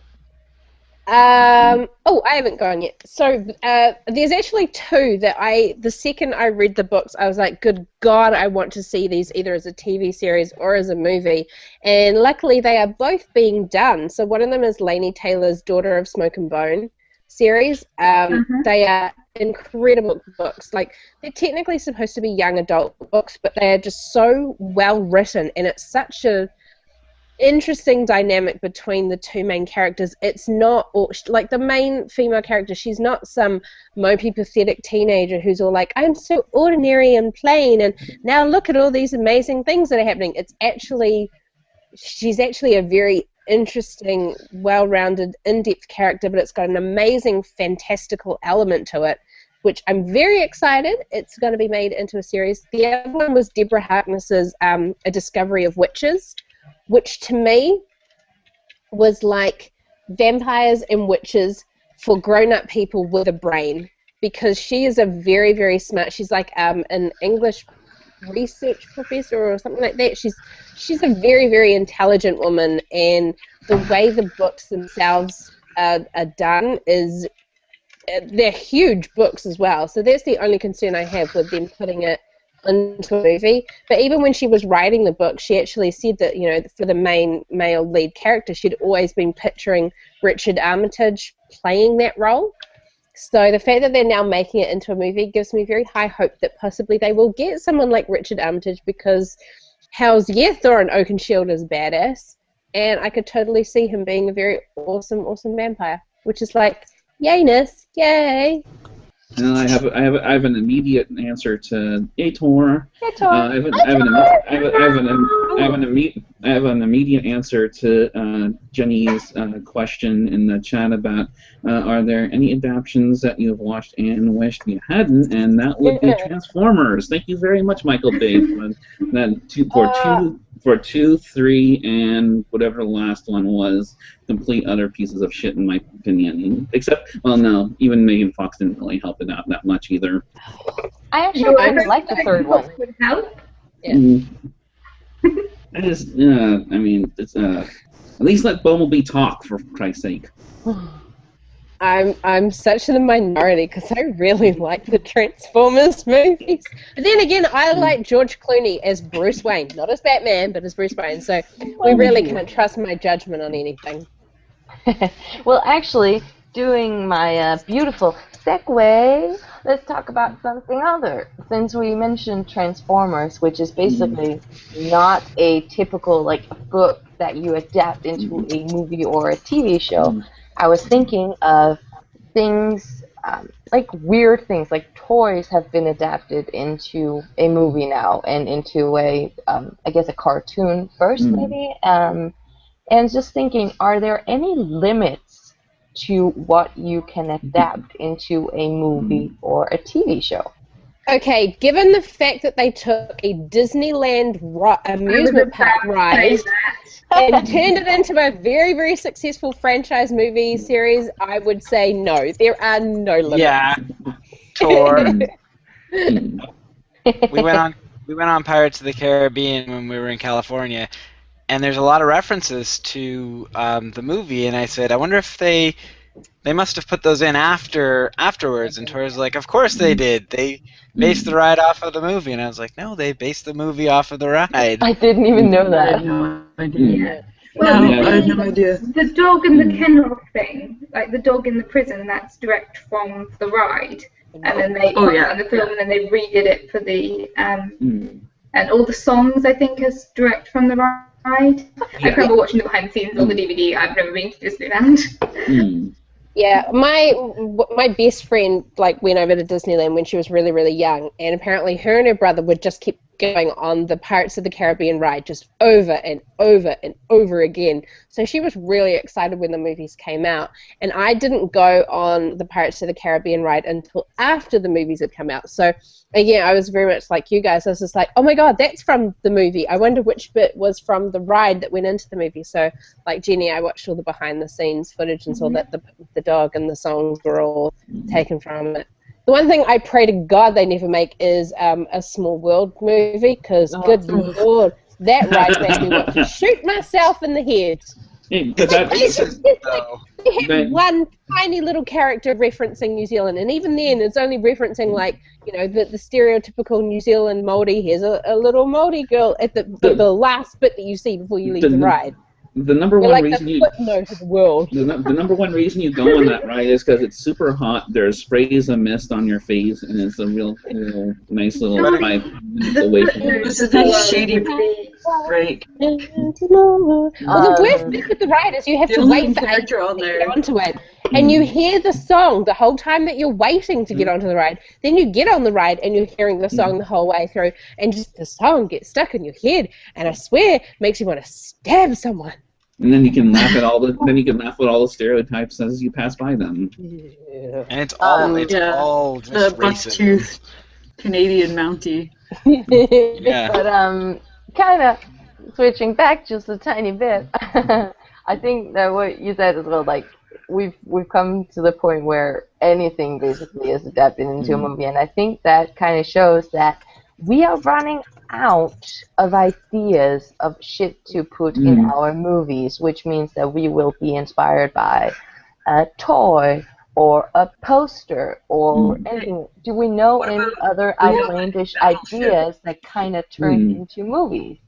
I haven't gone yet. So there's actually 2 that the second I read the books, I was like, good God, I want to see these either as a TV series or as a movie. And luckily they are both being done. So one of them is Laini Taylor's Daughter of Smoke and Bone series. They are incredible books. Like, they're technically supposed to be young adult books, but they are just so well written, and it's such a interesting dynamic between the 2 main characters. It's not like the main female character, she's not some mopey pathetic teenager who's all like, I'm so ordinary and plain and now look at all these amazing things that are happening. She's actually a very interesting, well-rounded, in-depth character, but it's got an amazing fantastical element to it, which I'm very excited it's going to be made into a series. The other one was Deborah Harkness's A Discovery of Witches, which to me was like vampires and witches for grown-up people with a brain, because she is a very, very smart, she's like an English research professor or something like that. She's a very, very intelligent woman, and the way the books themselves are done is, they're huge books as well, so that's the only concern I have with them putting it into a movie. But even when she was writing the book, she actually said that, you know, for the main male lead character, she'd always been picturing Richard Armitage playing that role. So the fact that they're now making it into a movie gives me very high hope that possibly they will get someone like Richard Armitage, because Hell's yeah, Thorin Oakenshield is badass, and I could totally see him being a very awesome vampire, which is like, yayness, yay! I have an immediate answer to Ator. I have an immediate answer to Jenny's question in the chat about are there any adaptations that you have watched and wished you hadn't, and that would be Transformers. Thank you very much, Michael Bay, for 2, 3, and whatever the last one was. Complete utter pieces of shit, in my opinion. Except, well, no, even Megan Fox didn't really help it out that much either. I actually really like the third one. Would help. Yeah. I just, I mean, it's at least let Bumblebee talk, for Christ's sake. I'm such in the minority because I really like the Transformers movies. But then again, I like George Clooney as Bruce Wayne, not as Batman, but as Bruce Wayne. So we really can't trust my judgment on anything. Well, actually, doing my beautiful segue, let's talk about something other. Since we mentioned Transformers, which is basically not a typical like book that you adapt into a movie or a TV show, I was thinking of things like weird things, like toys have been adapted into a movie now and into a, I guess, a cartoon first, maybe. And just thinking, are there any limits to what you can adapt into a movie or a TV show? Okay, given the fact that they took a Disneyland amusement park ride and turned it into a very, very successful franchise movie series, I would say no. There are no limits. Yeah, sure. we went on Pirates of the Caribbean when we were in California, and there's a lot of references to the movie, and I said, I wonder if they must have put those in afterwards, and Tori's like, of course they did. They based the ride off of the movie, and I was like, no, they based the movie off of the ride. I didn't even know that. I had no idea. Well, I had no idea. The dog in the kennel thing, like the dog in the prison, that's direct from the ride, and then they put it in the film, and then they redid it for the and all the songs I think is direct from the ride. I remember watching the behind the scenes on the DVD. I've never been to Disneyland. Yeah, my best friend like went over to Disneyland when she was really, really young, and apparently her and her brother would just keep going on the Pirates of the Caribbean ride just over and over and over again. So she was really excited when the movies came out, and I didn't go on the Pirates of the Caribbean ride until after the movies had come out. So again, I was very much like you guys. I was just like, oh my god, that's from the movie. I wonder which bit was from the ride that went into the movie. So like Jenny, I watched all the behind the scenes footage and saw that the dog and the songs were all taken from it. The one thing I pray to God they never make is a Small World movie, because good lord, that ride makes me want to shoot myself in the head. They have one tiny little character referencing New Zealand, and even then it's only referencing like, you know, the stereotypical New Zealand Māori. Here's a little Māori girl at the last bit that you see before you leave the ride. The number one reason the number one reason you go on that ride is because it's super hot. There's sprays of mist on your face, and it's a real nice little 5 minutes away from it. It's a nice shady break. Well, the worst bit with the ride is you have to wait for 8 on to there. get onto it, and you hear the song the whole time that you're waiting to get onto the ride. Then you get on the ride and you're hearing the song the whole way through, and just the song gets stuck in your head, and I swear makes you want to stab someone. And then you can laugh at all the stereotypes as you pass by them. Yeah. And it's all just the racist. buck-toothed Canadian Mountie. Yeah. But kind of switching back just a tiny bit, I think that what you said as well, like we've come to the point where anything basically is adapted into a movie, and I think that kind of shows that we are running out of ideas of shit to put in our movies, which means that we will be inspired by a toy or a poster or anything. Do we know any other outlandish ideas that kind of turn into movies?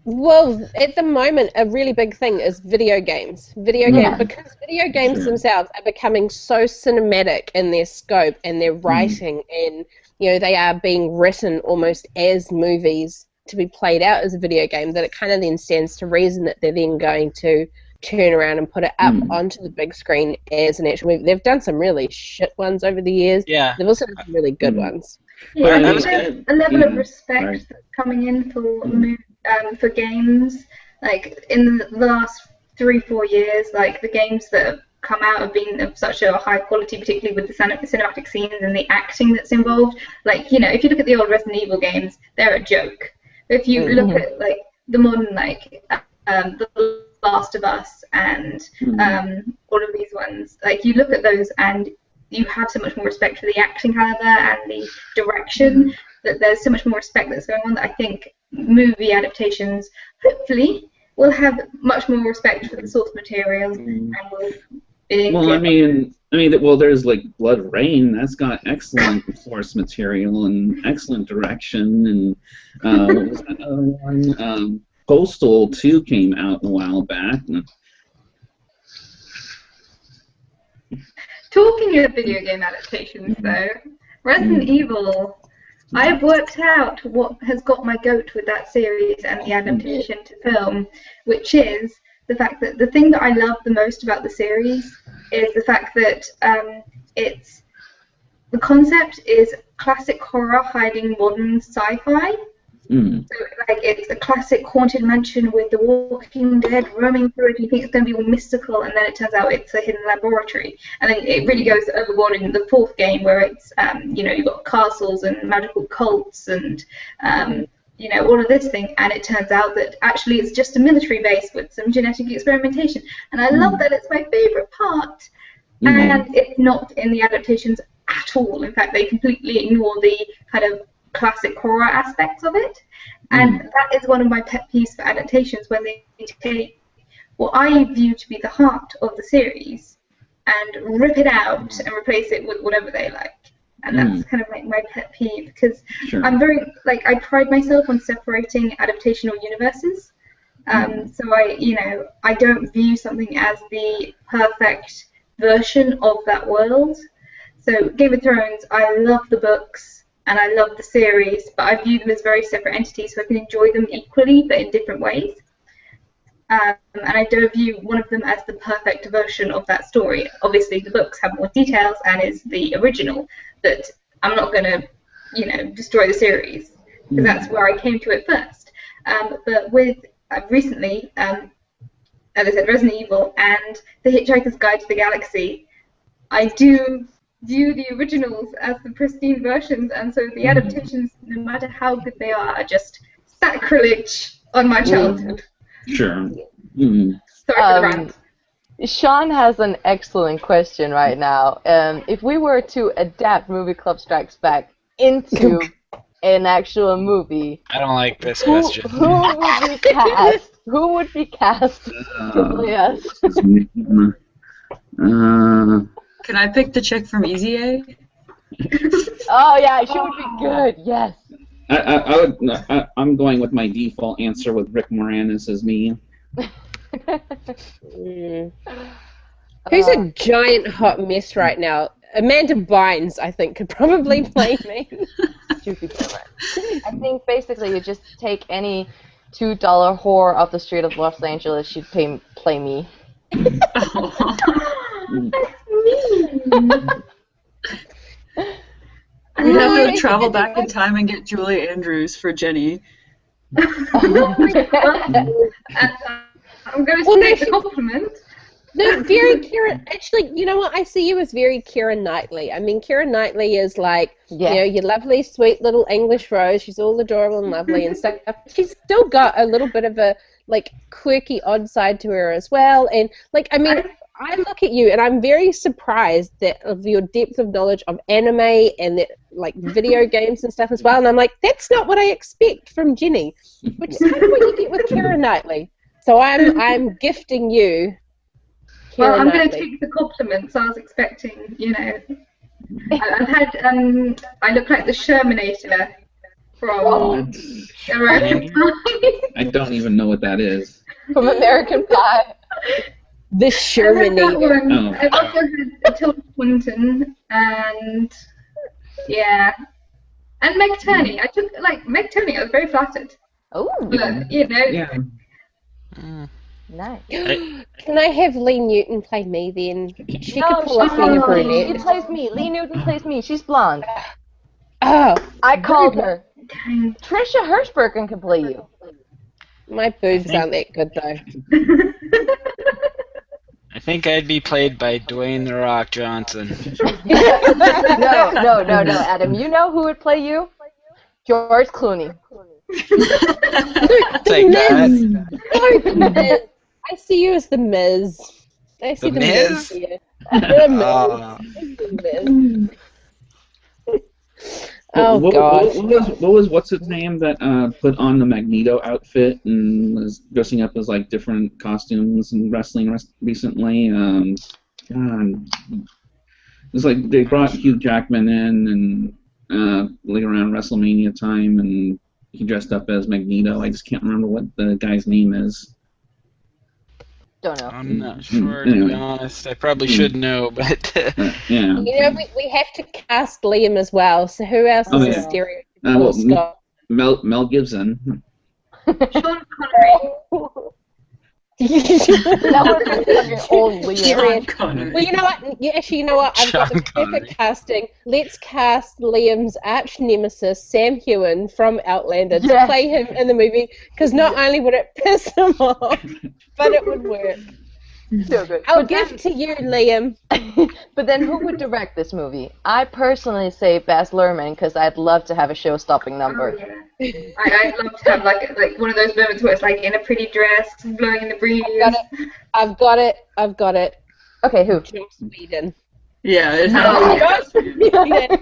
Well, at the moment, a really big thing is video games. Because video games themselves are becoming so cinematic in their scope and their writing, and they are being written almost as movies to be played out as a video game, that it kind of then stands to reason that they're then going to turn around and put it up onto the big screen as an actual movie. They've done some really shit ones over the years. Yeah. They've also done some really good ones. Yeah, I think there's a level of respect that's coming in for games. Like in the last 3-4 years, like the games that have come out have been of such a high quality, particularly with the cinematic scenes and the acting that's involved. Like, if you look at the old Resident Evil games, they're a joke. But if you look at like the modern, like The Last of Us and all of these ones, like you look at those and you have so much more respect for the acting caliber and the direction, that there's so much more respect that's going on, that I think movie adaptations hopefully will have much more respect for the source material and will be there's like Blood Rain, that's got excellent source material and excellent direction, and what was that other one? Postal 2 came out a while back. Talking of video game adaptations, though, Resident Evil, I've worked out what has got my goat with that series and the adaptation to film, which is the fact that the thing that I love the most about the series is the fact that the concept is classic horror hiding modern sci-fi. So, like, it's a classic haunted mansion with the Walking Dead roaming through it. You think it's going to be all mystical, and then it turns out it's a hidden laboratory. And then it really goes overboard in the fourth game, where it's, you've got castles and magical cults and, all of this thing. And it turns out that actually it's just a military base with some genetic experimentation. And I love that. It's my favorite part. And it's not in the adaptations at all. In fact, they completely ignore the kind of classic horror aspects of it, and that is one of my pet peeves for adaptations, when they take what I view to be the heart of the series and rip it out and replace it with whatever they like. And that's kind of like my pet peeve, because I'm very, like, I pride myself on separating adaptational universes. So I don't view something as the perfect version of that world. So Game of Thrones, I love the books and I love the series, but I view them as very separate entities, so I can enjoy them equally, but in different ways. And I don't view one of them as the perfect version of that story. Obviously, the books have more details and is the original, but I'm not going to, destroy the series, because that's where I came to it first. But with recently, as I said, Resident Evil and The Hitchhiker's Guide to the Galaxy, I do view the originals as the pristine versions, and so the adaptations, no matter how good they are just sacrilege on my childhood. Sure. Sorry for the rant. Sean has an excellent question right now. If we were to adapt Movie Club Strikes Back into an actual movie, I don't like this question. Who would be cast? Who would be cast to play us? Can I pick the chick from Easy A? Oh yeah, she would be good. Yes. I'm going with my default answer with Rick Moranis as me. Who's a giant hot mess right now? Amanda Bynes, I think, could probably play me. I think basically you just take any $2 whore off the street of Los Angeles, she'd play me. We'd have to travel back in time and get Julie Andrews for Jenny. I'm going to take the compliment. No, very Keira. Actually, you know what? I see you as very Keira Knightley. I mean, Keira Knightley is like, your lovely, sweet little English rose. She's all adorable and lovely and stuff. She's still got a little bit of a like quirky odd side to her as well. And like, I mean, I look at you and I'm very surprised that of your depth of knowledge of anime and that, like, video games and stuff as well. And I'm like, that's not what I expect from Jenny, which is kind of what you get with Keira Knightley. So I'm gifting you. Well, Keira I'm going to Knightley. take the compliments. I was expecting, you know. I've had, I look like the Shermanator from American Pie. I don't even know what that is. From American Pie. The I've had that Shermanator. one. Oh. I've also had Tilda Swinton and, yeah. And Meg Turney. I took, like, Meg Turney, I was very flattered. Oh, But, you know, Yeah. nice. Can I have Lee Newton play me then? She No, could pull off being a she's- brunette. She plays me. Lee Newton plays me. She's blonde. Oh, I called her. dang. Trisha Hirschbergen can play you. my boobs aren't that good though. I think I'd be played by Dwayne "The Rock" Johnson. No, Adam. You know who would play you? George Clooney. Take that. No, the Miz. I see you as the Miz. I see The the Miz? Miz here. The Miz. Oh. The Miz. Oh what, gosh. what was what's his name that put on the Magneto outfit and was dressing up as like different costumes and wrestling recently? God, it's like they brought Hugh Jackman in and like around WrestleMania time, and he dressed up as Magneto. I just can't remember what the guy's name is. Don't know. I'm not sure, to Anyway. be honest. I probably should know, but Yeah. You know, we have to cast Liam as well. So who else is Oh, a yeah. stereotypical Well, Scot? Mel Gibson. Sean Connery. That was fucking old Liam. Period. Connery. Well, you know what? You know what? I've got the Sean perfect Connery. casting. Let's cast Liam's arch nemesis, Sam Heughan from Outlander, to Yes. play him in the movie. Because not only would it piss him off, but it would work. So good. I'll But give to you, Liam. But then who would direct this movie? I personally say Baz Luhrmann because I'd love to have a show-stopping number. Oh, yeah. I'd love to have like one of those moments where it's like in a pretty dress, blowing in the breeze. I've got it. Okay, who? Joss Whedon. Yeah, it Oh, has. Joss Whedon.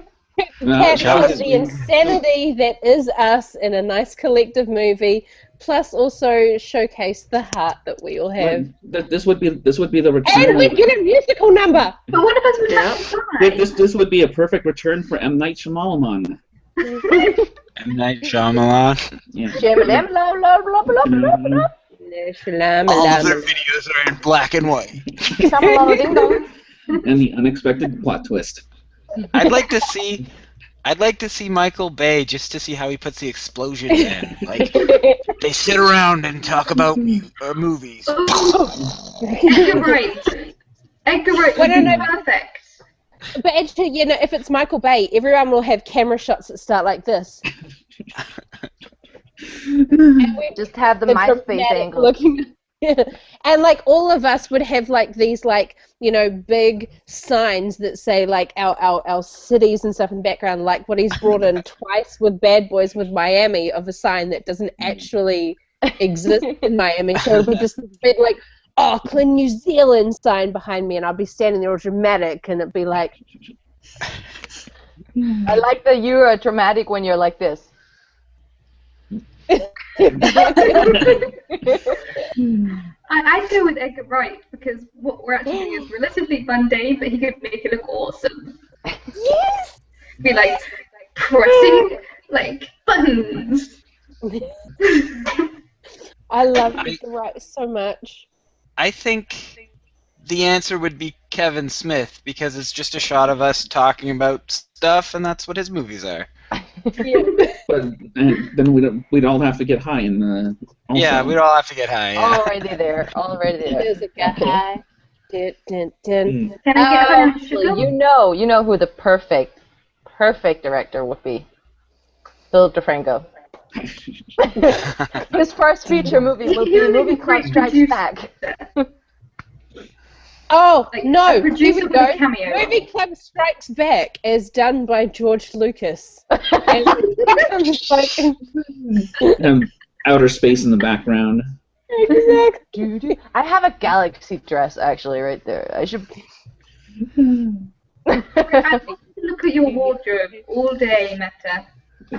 Capture Joss- the insanity that is us in a nice collective movie, plus also showcase the heart that we all have. This would be the And return. we get a musical number. But what if us would Yeah. have to This would be a perfect return for M. Night Shyamalan. M. Night Shyamalan. Yeah. Sham-a-lam, blah, blah, blah, blah, blah, blah. All of their videos are in black and white. Sham-a-lam-a-ding-dong. And the unexpected plot twist. I'd like to see Michael Bay just to see how he puts the explosions in. Like they sit around and talk about movies. Edgar Wright. Edgar Wright would Well, be no. perfect. But actually, you know, if it's Michael Bay, everyone will have camera shots that start like this. And we're Just have the the MySpace dramatic angle. looking. And like all of us would have like these like, you know, big signs that say like our cities and stuff in the background, like what he's brought in twice with Bad Boys with Miami, of a sign that doesn't actually exist in Miami. So it'll be just this big like Auckland, New Zealand sign behind me, and I'll be standing there all dramatic, and it'd be like, I like that you are dramatic when you're like this. I'd go with Edgar Wright because what we're actually doing is relatively mundane, but he could make it look awesome. yes. Be like pressing like buttons. I love Edgar Wright so much. I think the answer would be Kevin Smith because it's just a shot of us talking about stuff, and that's what his movies are. Yeah. But then we'd all have to get high in the. Also. Yeah, we'd all have to get high. Yeah. Already there. There's a guy. Dun, dun, dun. Can I get high on Actually, sugar? you know who the perfect director would be. Philip DeFranco. His first feature movie will be a movie called Strikes Back. Oh, Like, no, a here producer we with go. a cameo. Movie Club Strikes Back is done by George Lucas. And Outer space in the background. Exactly. I have a galaxy dress actually right there. I should. I want to look at your wardrobe all day, Meta.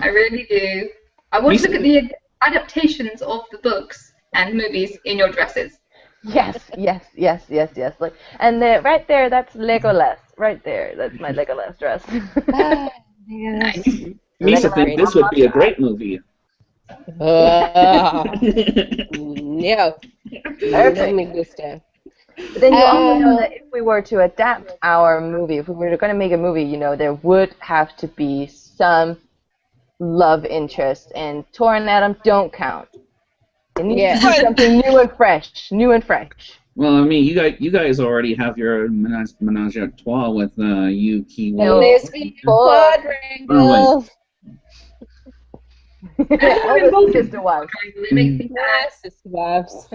I really do. I want to look at the adaptations of the books and movies in your dresses. Yes. Like, and right there, that's Legolas. Right there, that's my Legolas dress. Yes. Misa think this would be a great movie. No. No me Perfect. gusta. But then you also know that if we were to adapt our movie, if we were going to make a movie, you know, there would have to be some love interest, and Tor and Adam don't count. It needs to be something new and fresh. Well, I mean, you guys already have your menage a trois with Yuki. Lesbian quadrangle. Oh, sister wives. It makes me sad. Sister wives.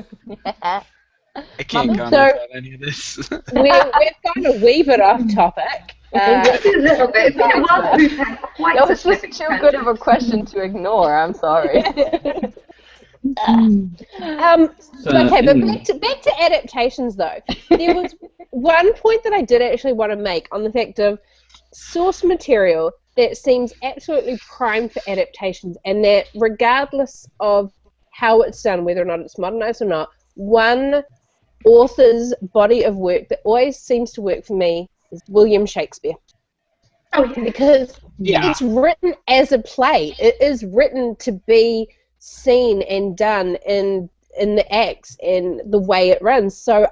I can't Mom, comment on any of this. We've gone a wee bit off topic. Just a little bit. It's been a while since we've had quite That was such just an too good of a question to ignore. I'm sorry. Okay, but back to adaptations though. There was one point that I did actually want to make on the fact of source material that seems absolutely primed for adaptations, and that regardless of how it's done, whether or not it's modernized or not, one author's body of work that always seems to work for me is William Shakespeare. Oh, yeah. Because it's written as a play. It is written to be seen and done in the acts and the way it runs. So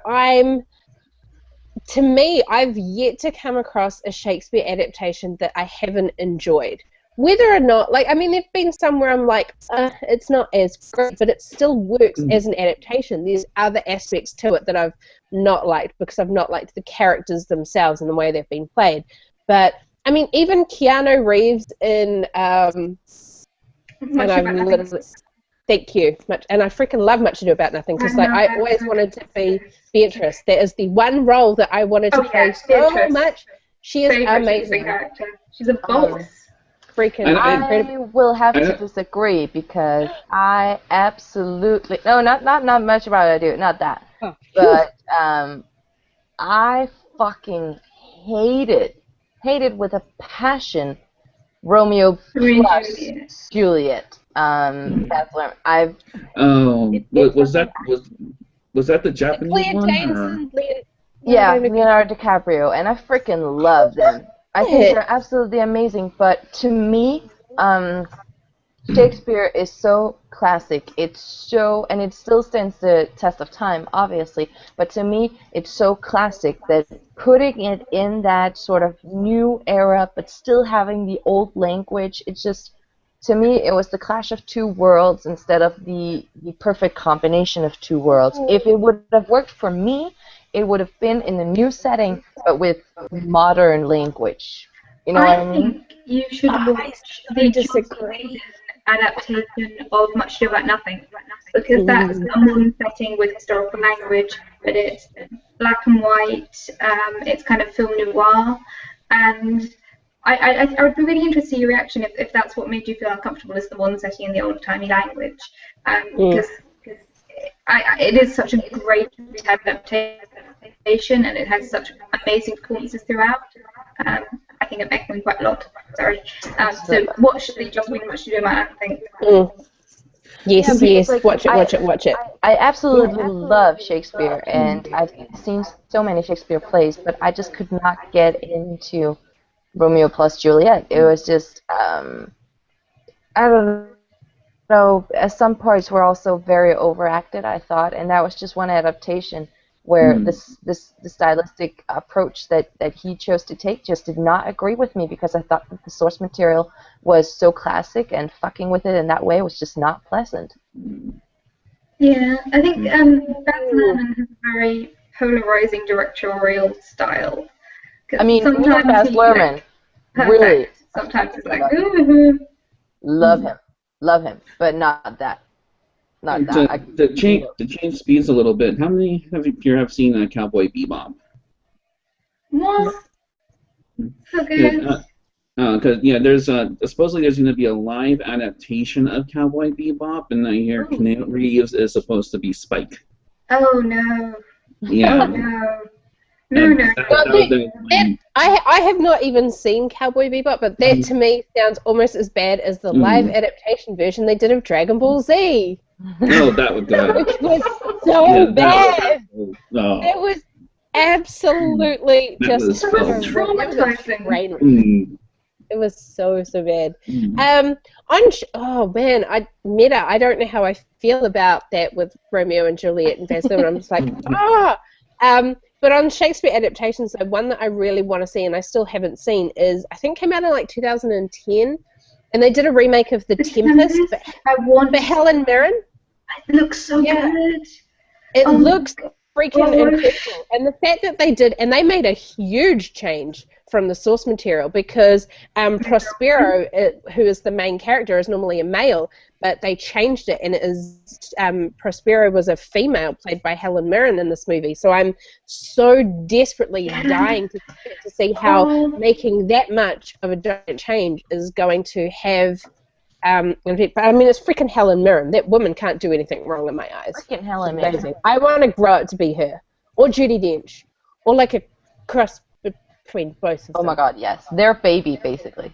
to me, I've yet to come across a Shakespeare adaptation that I haven't enjoyed. Whether or not, like, I mean, there've been some where I'm like, it's not as great, but it still works as an adaptation. There's other aspects to it that I've not liked because I've not liked the characters themselves and the way they've been played. But, I mean, even Keanu Reeves in, thank you, and I freaking love Much Ado About Nothing because, like, I always wanted to be Beatrice. That is the one role that I wanted to play so much. She is amazing. She's a boss. Freaking I will have to disagree because I absolutely not much about it I do, not that. But I fucking hated with a passion Romeo plus Juliet. Was that the Japanese one? Yeah, Leonardo DiCaprio, and I freaking love them. I think they're absolutely amazing, but to me, Shakespeare is so classic. It's so, and it still stands the test of time, obviously, but to me, it's so classic that putting it in that sort of new era, but still having the old language, it's just, to me, it was the clash of two worlds instead of the perfect combination of two worlds. If it would have worked for me, it would have been in the new setting, but with modern language. You know what I mean? I think you should watch the disagree adaptation of Much Ado About Nothing, because that's a modern setting with historical language, but it's black and white. It's kind of film noir, and I would be really interested to see your reaction if that's what made you feel uncomfortable, is the modern setting in the old-timey language, because it is such a great adaptation, and it has such amazing performances throughout. I think I'm echoing quite a lot. Sorry. So watch the Joss Whedon Much Ado About Nothing. Yes. Like, watch it. I absolutely love Shakespeare, and I've seen so many Shakespeare plays, but I just could not get into Romeo plus Juliet. It was just, I don't know, some parts were also very overacted, I thought, and that was just one adaptation where the stylistic approach that he chose to take just did not agree with me, because I thought that the source material was so classic, and fucking with it in that way was just not pleasant. Yeah, I think Baz Luhrmann has a very polarizing directorial style. I mean, sometimes Baz Luhrmann, really. Sometimes it's like, love him, but not that. Not that. To change speeds a little bit, how many of you have seen Cowboy Bebop? What? Okay. Because yeah, there's supposedly there's going to be a live adaptation of Cowboy Bebop, and I hear Oh. Keanu Reeves is supposed to be Spike. Oh no. Yeah. Oh no. No, no. I have not even seen Cowboy Bebop, but that to me sounds almost as bad as the live adaptation version they did of Dragon Ball Z. No, that would go. Which was so bad. It was absolutely That just was so traumatizing. It was so bad. Mm. Oh man, I don't know how I feel about that with Romeo and Juliet and Vaseline. I'm just like, but on Shakespeare adaptations, the one that I really want to see and I still haven't seen is, I think came out in like 2010, and they did a remake of The Tempest, but Helen Mirren. It looks so good. It looks freaking incredible. And the fact that they did, and they made a huge change from the source material, because Prospero, who is the main character, is normally a male, but they changed it, and it is Prospero was a female played by Helen Mirren in this movie. So I'm so desperately dying to see how making that much of a giant change is going to have but I mean, it's freaking Helen Mirren. That woman can't do anything wrong in my eyes. Freaking Helen Mirren. I want to grow up to be her, or Judi Dench, or like a cross between both of them. Oh my God, yes, their baby basically.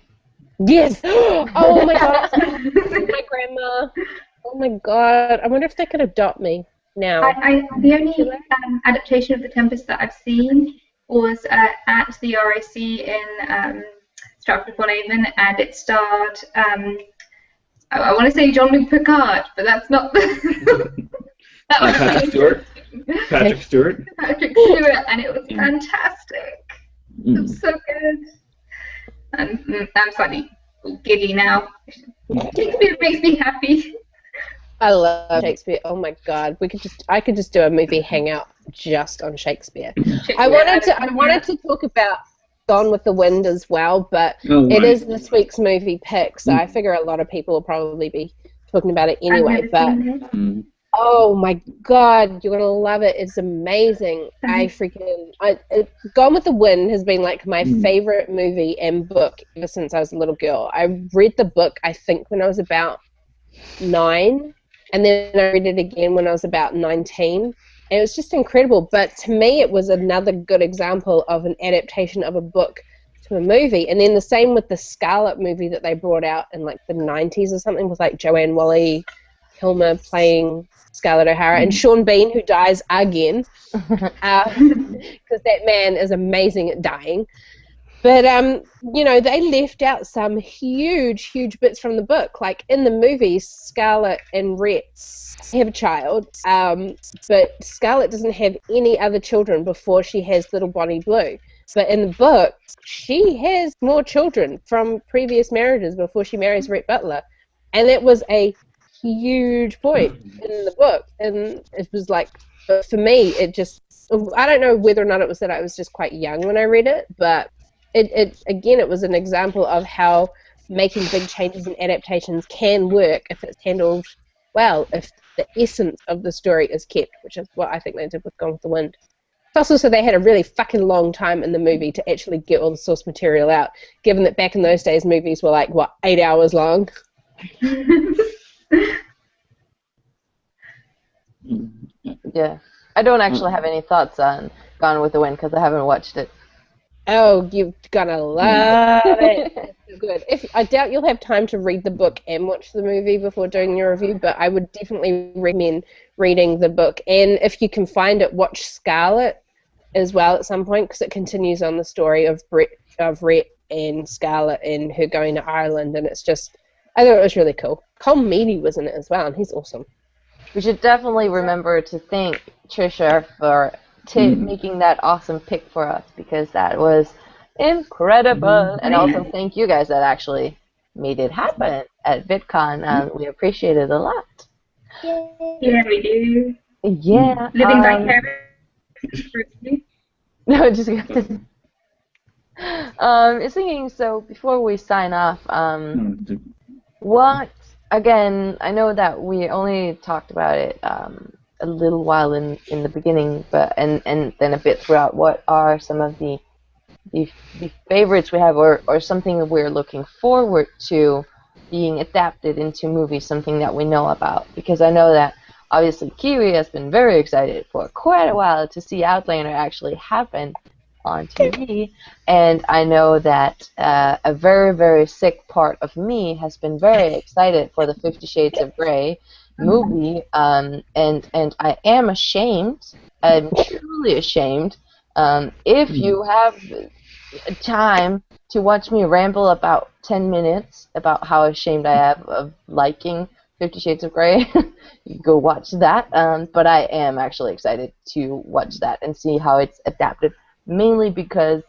Yes. Oh my God. My grandma. Oh my God. I wonder if they could adopt me now. The only adaptation of The Tempest that I've seen was at the RAC in Stratford-upon-Avon, and it starred. I want to say Jean-Luc Picard, but that's not. Patrick Stewart. Patrick Stewart. Patrick Stewart, and it was fantastic. It was so good. And I'm slightly giddy now. Shakespeare makes me happy. I love Shakespeare. Oh my God, I could just do a movie hangout just on Shakespeare. I wanted to talk about Gone with the Wind as well, but it is this week's movie pick, so I figure a lot of people will probably be talking about it anyway. But oh my God, you're gonna love it. It's amazing. Gone with the Wind has been like my favorite movie and book ever since I was a little girl. I read the book, I think, when I was about 9, and then I read it again when I was about 19. And it was just incredible. But to me, it was another good example of an adaptation of a book to a movie. And then the same with the Scarlet movie that they brought out in like the 90s or something, with like Joanne Whalley Kilmer playing Scarlett O'Hara, and Sean Bean, who dies again, because that man is amazing at dying. But, they left out some huge bits from the book. Like in the movie, Scarlett and Rhett have a child, but Scarlett doesn't have any other children before she has little Bonnie Blue. But in the book, she has more children from previous marriages before she marries Rhett Butler. And that was a huge point in the book. And it was like, for me, I don't know whether or not it was that I was just quite young when I read it, but it was an example of how making big changes and adaptations can work if it's handled well, if the essence of the story is kept, which is what I think they did with Gone with the Wind. Plus, also, they had a really fucking long time in the movie to actually get all the source material out, given that back in those days, movies were like, 8 hours long? Yeah. I don't actually have any thoughts on Gone with the Wind because I haven't watched it. Oh, you're gonna love it. It's so good. I doubt you'll have time to read the book and watch the movie before doing your review, but I would definitely recommend reading the book. And if you can find it, watch Scarlet as well at some point, because it continues on the story of Rhett and Scarlet and her going to Ireland, and it's just, I thought it was really cool. Cole Meady was in it as well, and he's awesome. We should definitely remember to thank Trisha for making that awesome pick for us, because that was incredible. And also thank you guys that actually made it happen at VidCon. We appreciate it a lot. Yeah, we do. Yeah. Living vicariously. No, just thinking, so before we sign off, what, again, I know that we only talked about it a little while in the beginning, but and then a bit throughout. What are some of the the favorites we have, or something that we're looking forward to being adapted into movies, something that we know about. Because I know that obviously Kiwi has been very excited for quite a while to see Outlander actually happen on TV, and I know that a very, very sick part of me has been very excited for the 50 Shades of Grey movie, and I am ashamed. I'm truly ashamed. If you have time to watch me ramble about 10 minutes about how ashamed I am of liking 50 Shades of Grey, you can go watch that. But I am actually excited to watch that and see how it's adapted, mainly because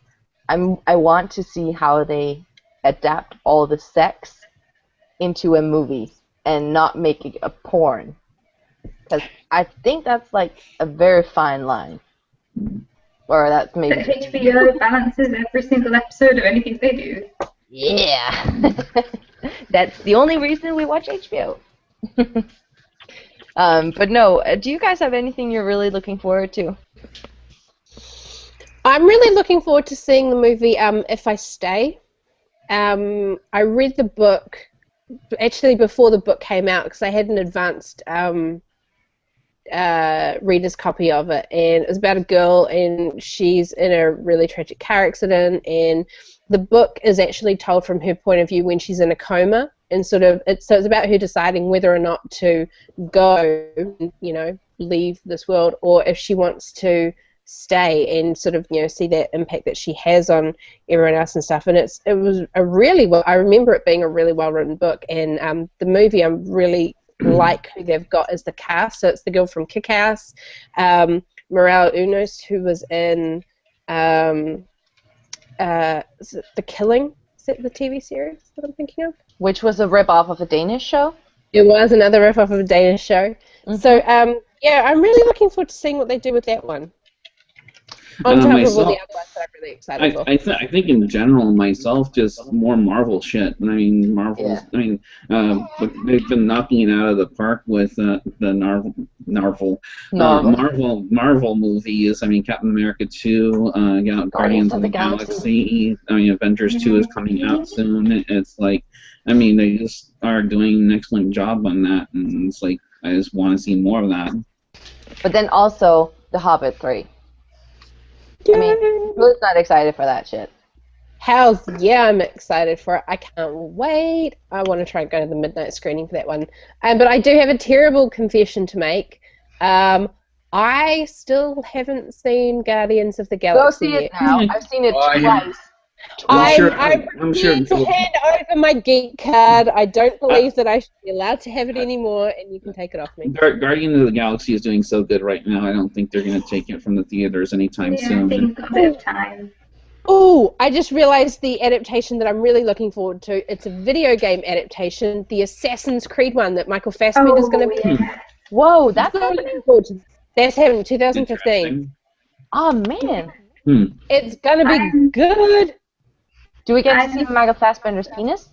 I want to see how they adapt all the sex into a movie and not make it a porn. Because I think that's like a very fine line. Or that's maybe... That HBO balances every single episode of anything they do. Yeah. That's the only reason we watch HBO. But no, do you guys have anything you're really looking forward to? I'm really looking forward to seeing the movie If I Stay. I read the book actually before the book came out because I had an advanced reader's copy of it, and it was about a girl and she's in a really tragic car accident, and the book is actually told from her point of view when she's in a coma, and so it's about her deciding whether or not to go, leave this world, or if she wants to stay and sort of see that impact that she has on everyone else and stuff. And it was I remember it being a really well written book, and the movie I'm really like who they've got as the cast. So it's the girl from Kick-Ass, Morel Unos, who was in is it The Killing? Is it the TV series that I'm thinking of? Which was a rip-off of a Danish show? It was another rip-off of a Danish show. Mm-hmm. So yeah, I'm really looking forward to seeing what they do with that one. On top of all the other ones that I'm really excited for. I think in general, myself, just more Marvel shit. I mean, Marvel. Yeah. I mean, they've been knocking it out of the park with the Marvel movies. I mean, Captain America 2, Guardians of the Galaxy. I mean, Avengers 2 is coming out soon. It's like, I mean, they just are doing an excellent job on that, and it's like I just want to see more of that. But then also The Hobbit 3. I mean, who's not excited for that shit? Hells yeah, I'm excited for it. I can't wait. I want to try and go to the midnight screening for that one. But I do have a terrible confession to make. I still haven't seen Guardians of the Galaxy yet. Go see it yet. now. I've seen it twice. I'm sure to hand over my geek card. I don't believe that I should be allowed to have it anymore, and you can take it off me. Guardians of the Galaxy is doing so good right now. I don't think they're going to take it from the theaters anytime soon. I think we've got a bit of time. Oh, I just realized the adaptation that I'm really looking forward to. It's a video game adaptation, the Assassin's Creed one that Michael Fassbender's going to be. Yeah. Whoa, that's happening. That's happening in 2015. Oh man. It's going to be good. Do we get to see Michael Fassbender's penis?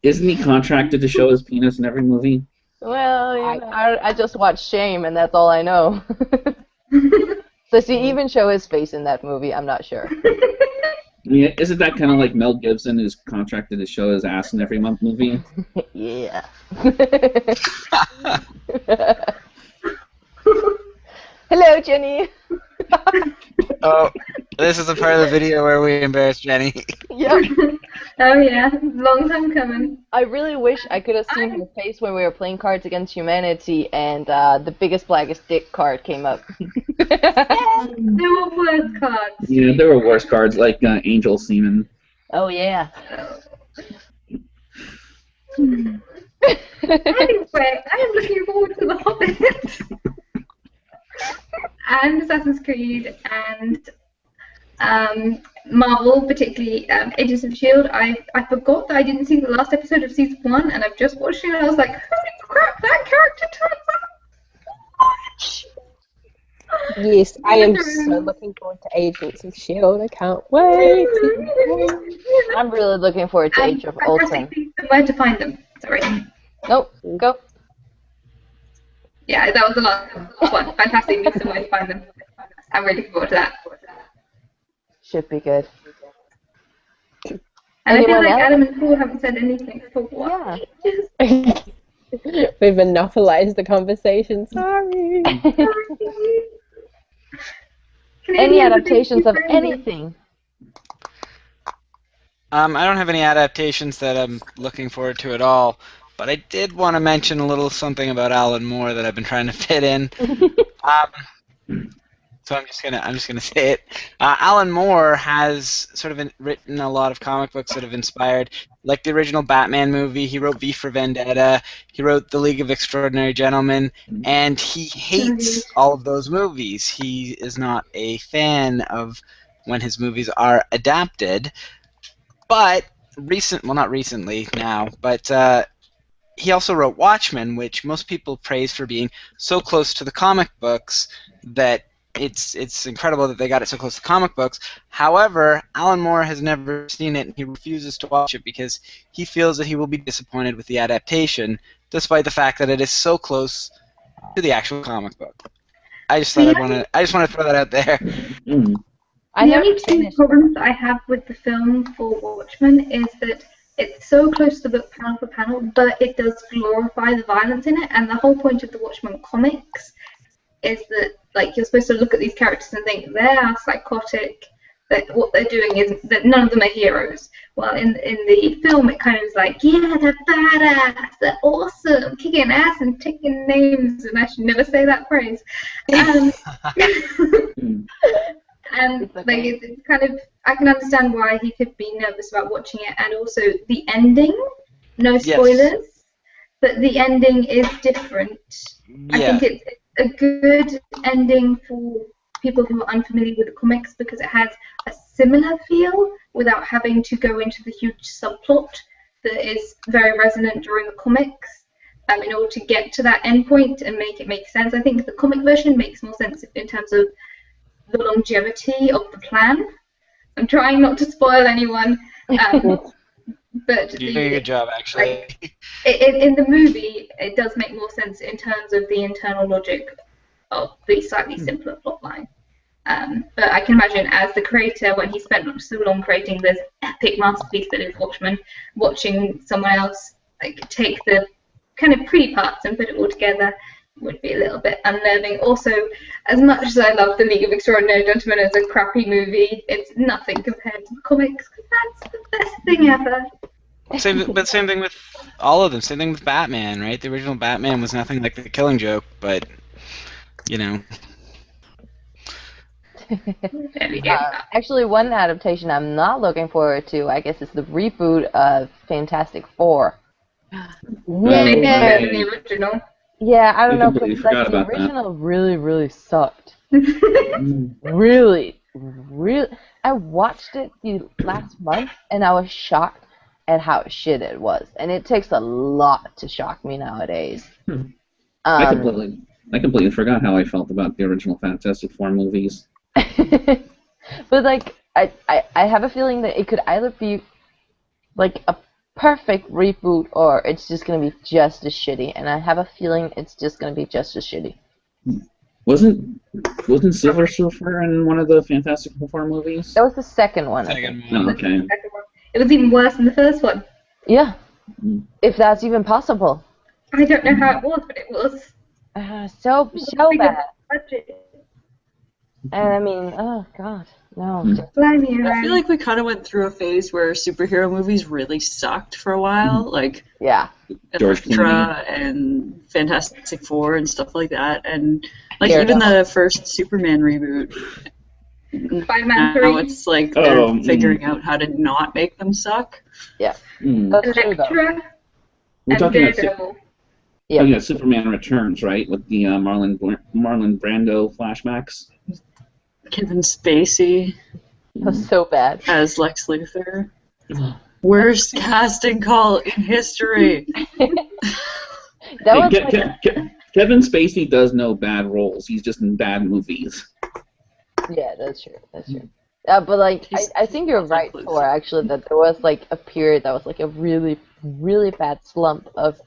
Isn't he contracted to show his penis in every movie? Well, I just watched Shame, and that's all I know. Does he even show his face in that movie? I'm not sure. Yeah, isn't that kind of like Mel Gibson, who's contracted to show his ass in every month movie? Yeah. Hello, Jenny. Oh, this is the part of the video where we embarrass Jenny. Yep. Oh yeah, long time coming. I really wish I could have seen her face when we were playing Cards Against Humanity and the biggest, blackest dick card came up. Yes, there were worse cards. Yeah, there were worse cards like Angel Seaman. Oh yeah. Anyway, I am looking forward to The Hobbit. And Assassin's Creed and Marvel, particularly Agents of S.H.I.E.L.D. I forgot that I didn't see the last episode of season 1, and I've just watched it, and I was like, holy crap, that character turns out. Yes, I am so looking forward to Agents of S.H.I.E.L.D. I can't wait. I'm really looking forward to Age of Ultron. Where to find them? Sorry. Nope, go. Yeah, that was the last one. Fantastic Beasts and Where to Find Them. I'm really looking forward to that. Should be good. And I feel Anyone like else? Adam and Paul haven't said anything for what? Yeah. We've monopolized the conversation. Sorry. Any adaptations of anything? I don't have any adaptations that I'm looking forward to at all, but I did want to mention a little something about Alan Moore that I've been trying to fit in. So I'm just gonna say it. Alan Moore has sort of written a lot of comic books that have inspired, like the original Batman movie. He wrote V for Vendetta. He wrote The League of Extraordinary Gentlemen, and he hates all of those movies. He is not a fan of when his movies are adapted. But not recently now, but he also wrote Watchmen, which most people praise for being so close to the comic books that it's incredible that they got it so close to comic books. However, Alan Moore has never seen it, and he refuses to watch it because he feels that he will be disappointed with the adaptation, despite the fact that it is so close to the actual comic book. I just want to throw that out there. The only two problems that I have with the film for Watchmen is that it's so close to the book panel for panel, but it does glorify the violence in it, and the whole point of the Watchmen comics is that, like, you're supposed to look at these characters and think they're psychotic, that what they're doing is that none of them are heroes. Well, in the film, it kind of is like, yeah, they're badass, they're awesome, kicking ass and taking names, and I should never say that phrase. And like it's kind of, I can understand why he could be nervous about watching it, and also the ending. No spoilers, but the ending is different. I think it's a good ending for people who are unfamiliar with the comics because it has a similar feel without having to go into the huge subplot that is very resonant during the comics. In order to get to that end point and make it make sense, I think the comic version makes more sense in terms of the longevity of the plan. I'm trying not to spoil anyone, but you're doing a good job, actually. In the movie, it does make more sense in terms of the internal logic of the slightly simpler plotline. But I can imagine, as the creator, when he spent so long creating this epic masterpiece that is Watchmen, watching someone else like take the kind of pretty parts and put it all together would be a little bit unnerving. Also, as much as I love The League of Extraordinary Gentlemen as a crappy movie, it's nothing compared to the comics, because that's the best thing ever. Same thing with all of them. Same thing with Batman, right? The original Batman was nothing like The Killing Joke, but, you know. Actually, one adaptation I'm not looking forward to, I guess, is the reboot of Fantastic Four. Maybe better than the original. Yeah, I don't know, completely because like, the original really, really sucked. Really. I watched it last month, and I was shocked at how shit it was. And it takes a lot to shock me nowadays. I completely forgot how I felt about the original Fantastic Four movies. But like, I have a feeling that it could either be like a perfect reboot, or it's just going to be just as shitty, and I have a feeling it's just going to be just as shitty. Wasn't Silver Surfer in one of the Fantastic Four movies? That was the second one. Oh, okay. It was even worse than the first one. Yeah, if that's even possible. I don't know how it was, but it was. So bad. And I mean, oh god, no. I feel like we kind of went through a phase where superhero movies really sucked for a while, like Elektra and Fantastic Four and stuff like that, and like even the first Superman reboot. Spider-Man 3. Now it's like they're figuring out how to not make them suck. Yeah, that's true though. We're talking about Superman Returns, right? With the Marlon Brando flashbacks. Kevin Spacey. That was so bad. As Lex Luthor. Worst casting call in history. Kevin Spacey does no bad roles. He's just in bad movies. Yeah, that's true. But like, I think you're right, Thor. Actually, that there was like a period that was like a really, really bad slump of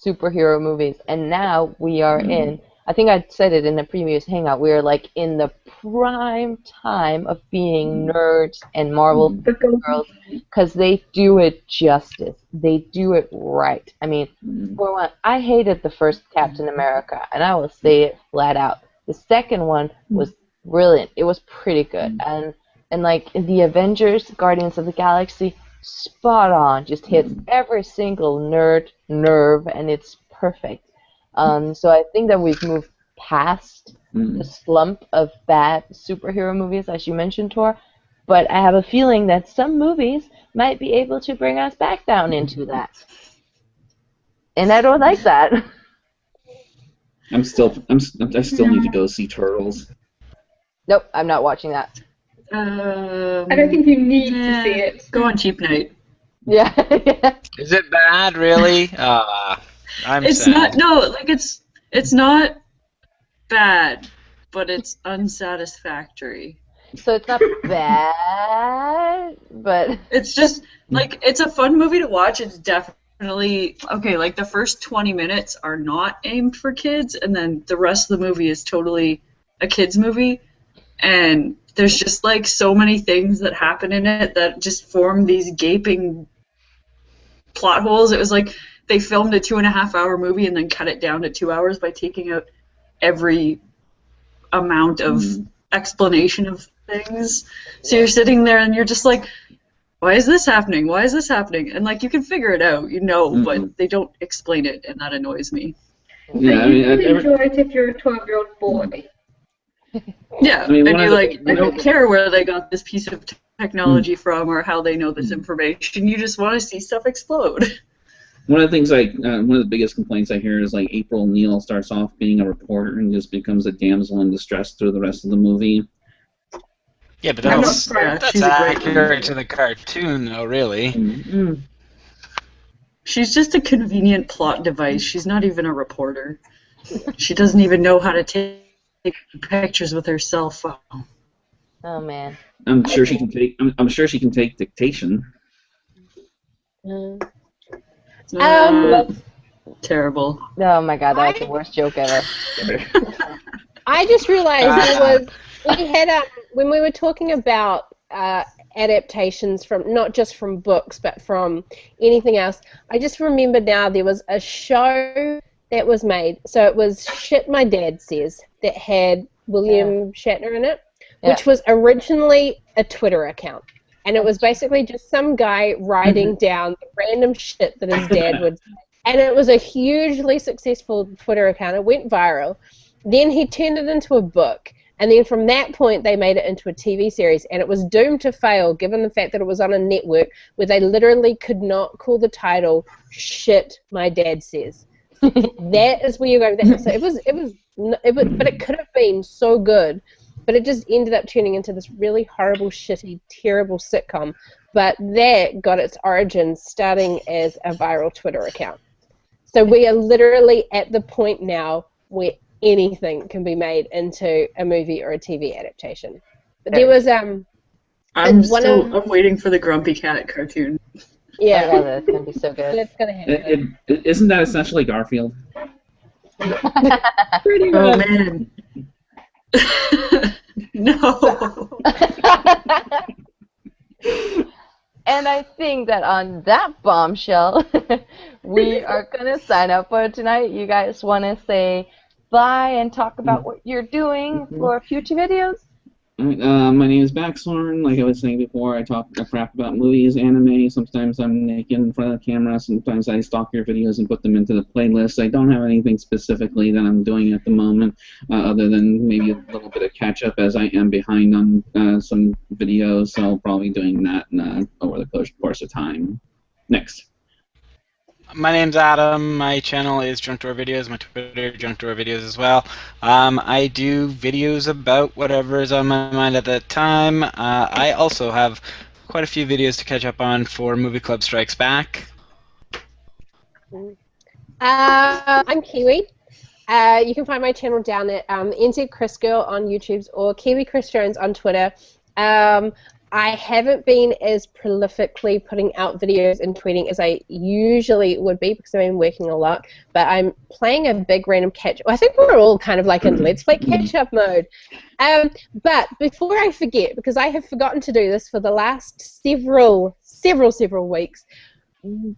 superhero movies, and now we are in I think I said it in the previous Hangout. We are like in the prime time of being nerds and Marvel girls because they do it justice. They do it right. I mean, for one, I hated the first Captain America, and I will say it flat out. The second one was brilliant. It was pretty good, and like the Avengers, Guardians of the Galaxy, spot on. Just hits every single nerd nerve, and it's perfect. So I think that we've moved past the slump of bad superhero movies, as you mentioned, Tor. But I have a feeling that some movies might be able to bring us back down into that. And I don't like that. I still need to go see Turtles. Nope, I'm not watching that. I don't think you need to see it. Go on cheap night. Yeah. Is it bad, really? It's sad. not. No, like it's not bad, but it's unsatisfactory. So it's not bad, but it's just like it's a fun movie to watch. It's definitely okay. Like the first 20 minutes are not aimed for kids, and then the rest of the movie is totally a kids movie. And there's just like so many things that happen in it that just form these gaping plot holes. It was like they filmed a 2.5-hour movie and then cut it down to 2 hours by taking out every amount of explanation of things. So you're sitting there and you're just like, why is this happening? Why is this happening? And like you can figure it out, but they don't explain it, and that annoys me. Yeah, but you really enjoy it if you're a 12-year-old boy. Yeah, and you're like, you don't care where they got this piece of technology from or how they know this information. You just want to see stuff explode. One of the things one of the biggest complaints I hear is like April O'Neil starts off being a reporter and just becomes a damsel in distress through the rest of the movie. Yeah, but that's accurate to the cartoon, though, really. Mm-hmm. She's just a convenient plot device. She's not even a reporter. She doesn't even know how to take pictures with her cell phone. Oh man. I'm sure she can take dictation. Terrible. Oh my god, that was the worst joke ever. I just realized we had when we were talking about adaptations from not just from books but from anything else. I just remembered now there was a show that was made. So it was Shit My Dad Says that had William Shatner in it, which was originally a Twitter account. And it was basically just some guy writing down the random shit that his dad would say. And it was a hugely successful Twitter account. It went viral. Then he turned it into a book. And then from that point, they made it into a TV series. And it was doomed to fail, given the fact that it was on a network where they literally could not call the title Shit My Dad Says. That is where you're going. So but it could have been so good. But it just ended up turning into this really horrible, shitty, terrible sitcom. But that got its origins starting as a viral Twitter account. So we are literally at the point now where anything can be made into a movie or a TV adaptation. But there was I'm waiting for the Grumpy Cat cartoon. Yeah, that's gonna be so good. It's gonna happen. Isn't that essentially Garfield? Pretty good. Oh man. No. And I think that on that bombshell, we are going to sign up for tonight. You guys want to say bye and talk about what you're doing for future videos? My name is Baxhorn. Like I was saying before, I crap about movies, anime. Sometimes I'm naked in front of the camera. Sometimes I stalk your videos and put them into the playlist. I don't have anything specifically that I'm doing at the moment, other than maybe a little bit of catch-up as I am behind on some videos. So I'll probably be doing that over the course of time. Next. My name's Adam. My channel is Junk Drawer Videos. My Twitter, Junk Drawer Videos as well. I do videos about whatever is on my mind at that time. I also have quite a few videos to catch up on for Movie Club Strikes Back. I'm Kiwi. You can find my channel down at NZ Chris Girl on YouTube or Kiwi Chris Jones on Twitter. I haven't been as prolifically putting out videos and tweeting as I usually would be because I've been working a lot, but I'm playing a big random catch. I think we're all kind of like in Let's Play catch-up mode. But before I forget, because I have forgotten to do this for the last several weeks,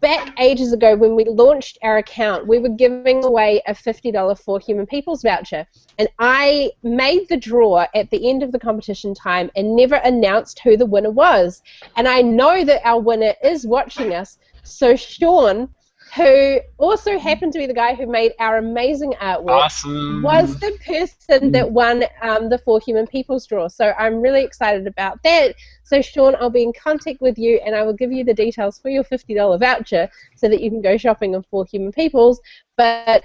back ages ago when we launched our account, we were giving away a $50 For Human Peoples voucher, and I made the draw at the end of the competition time and never announced who the winner was. And I know that our winner is watching us, so Sean, who also happened to be the guy who made our amazing artwork, was the person that won the For Human Peoples draw. So I'm really excited about that. So Sean, I'll be in contact with you, and I will give you the details for your $50 voucher so that you can go shopping on For Human Peoples. But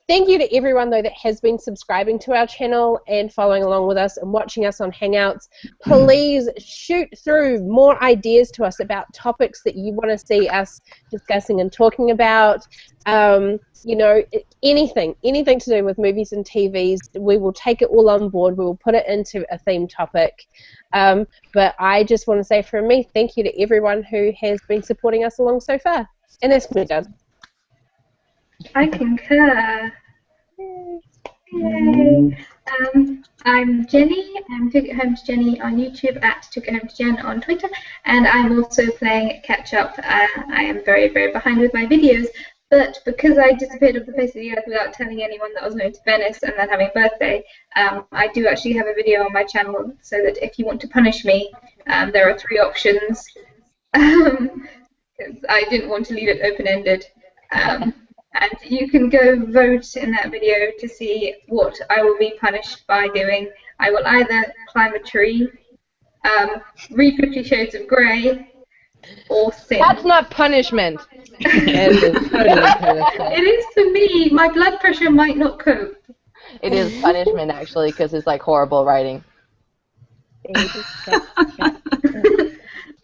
thank you to everyone, though, that has been subscribing to our channel and following along with us and watching us on Hangouts. Please shoot through more ideas to us about topics that you want to see us discussing and talking about. You know, anything to do with movies and TVs, we will take it all on board. We will put it into a theme topic. But I just want to say from me, thank you to everyone who has been supporting us along so far. And that's me done. I concur. Yay. I'm Jenny. I'm Took It Home to Jenny on YouTube, at Took It Home to Jen on Twitter, and I'm also playing catch up. I am very, very behind with my videos, but because I disappeared off the face of the earth without telling anyone that I was going to Venice and then having a birthday, I do actually have a video on my channel, so that if you want to punish me, there are 3 options. Because I didn't want to leave it open-ended. And you can go vote in that video to see what I will be punished by doing. I will either climb a tree, read 50 Shades of Grey, or sin. That's not punishment. It is for me. My blood pressure might not cope. It is punishment, actually, because it's like horrible writing.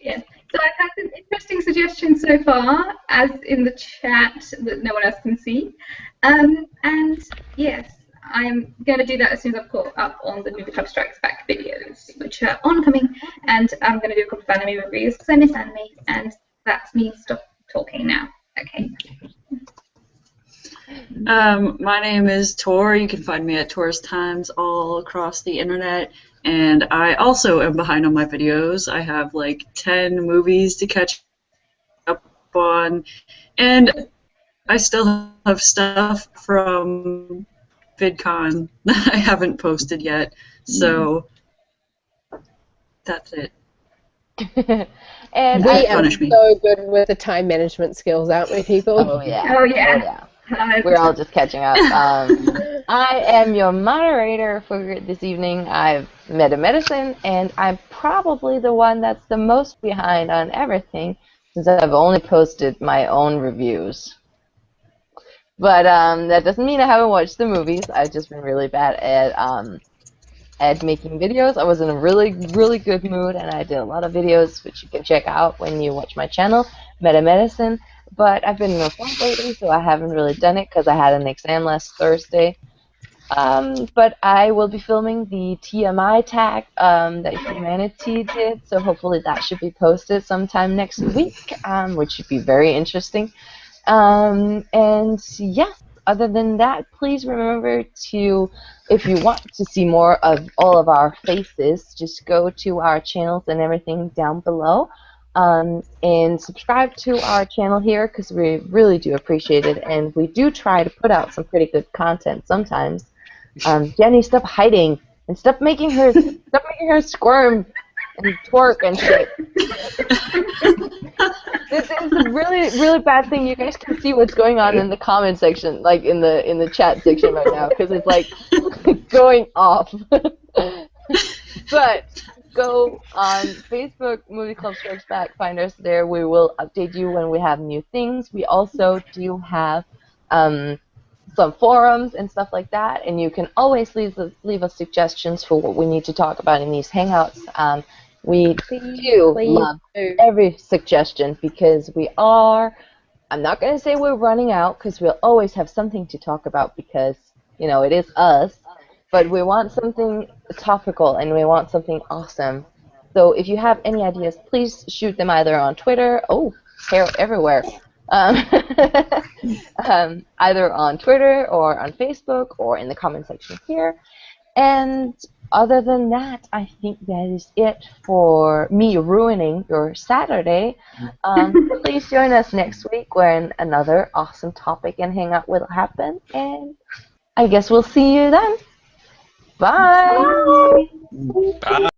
Yes. So I've had some interesting suggestions so far, as in the chat that no one else can see. And yes, I'm going to do that as soon as I've caught up on the Movie Club Strikes Back videos, which are oncoming. And I'm going to do a couple of anime reviews because I miss anime. And that's me stop talking now. Okay. My name is Tor. You can find me at Tor's Times all across the internet. And I also am behind on my videos. I have like 10 movies to catch up on. And I still have stuff from VidCon that I haven't posted yet. So that's it. And we are so good with the time management skills, aren't we, people? Oh, yeah. Oh, yeah. We're all just catching up. I am your moderator for this evening. I've Medicine, and I'm probably the one that's the most behind on everything since I've only posted my own reviews. But that doesn't mean I haven't watched the movies. I've just been really bad at making videos. I was in a really, really good mood, and I did a lot of videos, which you can check out when you watch my channel, Medicine. But I've been in a slump lately, so I haven't really done it because I had an exam last Thursday. But I will be filming the TMI tag that Humanity did, so hopefully that should be posted sometime next week, which should be very interesting. And yes, other than that, please remember to, if you want to see more of all of our faces, just go to our channels and everything down below. And subscribe to our channel here because we really do appreciate it, and we do try to put out some pretty good content sometimes. Jenny, stop hiding and stop making her squirm and twerk and shit. This is a really, really bad thing. You guys can see what's going on in the comment section, like in the chat section right now, because it's like going off. But go on Facebook, Movie Club Strikes Back, find us there. We will update you when we have new things. We also do have some forums and stuff like that, and you can always leave us suggestions for what we need to talk about in these Hangouts. We do love every suggestion because we are, I'm not going to say we're running out because we'll always have something to talk about because, you know, it is us, but we want something topical and we want something awesome So if you have any ideas, please shoot them either on Twitter. Oh, hair everywhere. Either on Twitter or on Facebook or in the comment section here. And other than that, I think that is it for me ruining your Saturday. Please join us next week when another awesome topic and hangout will happen. And I guess we'll see you then. Bye. Bye.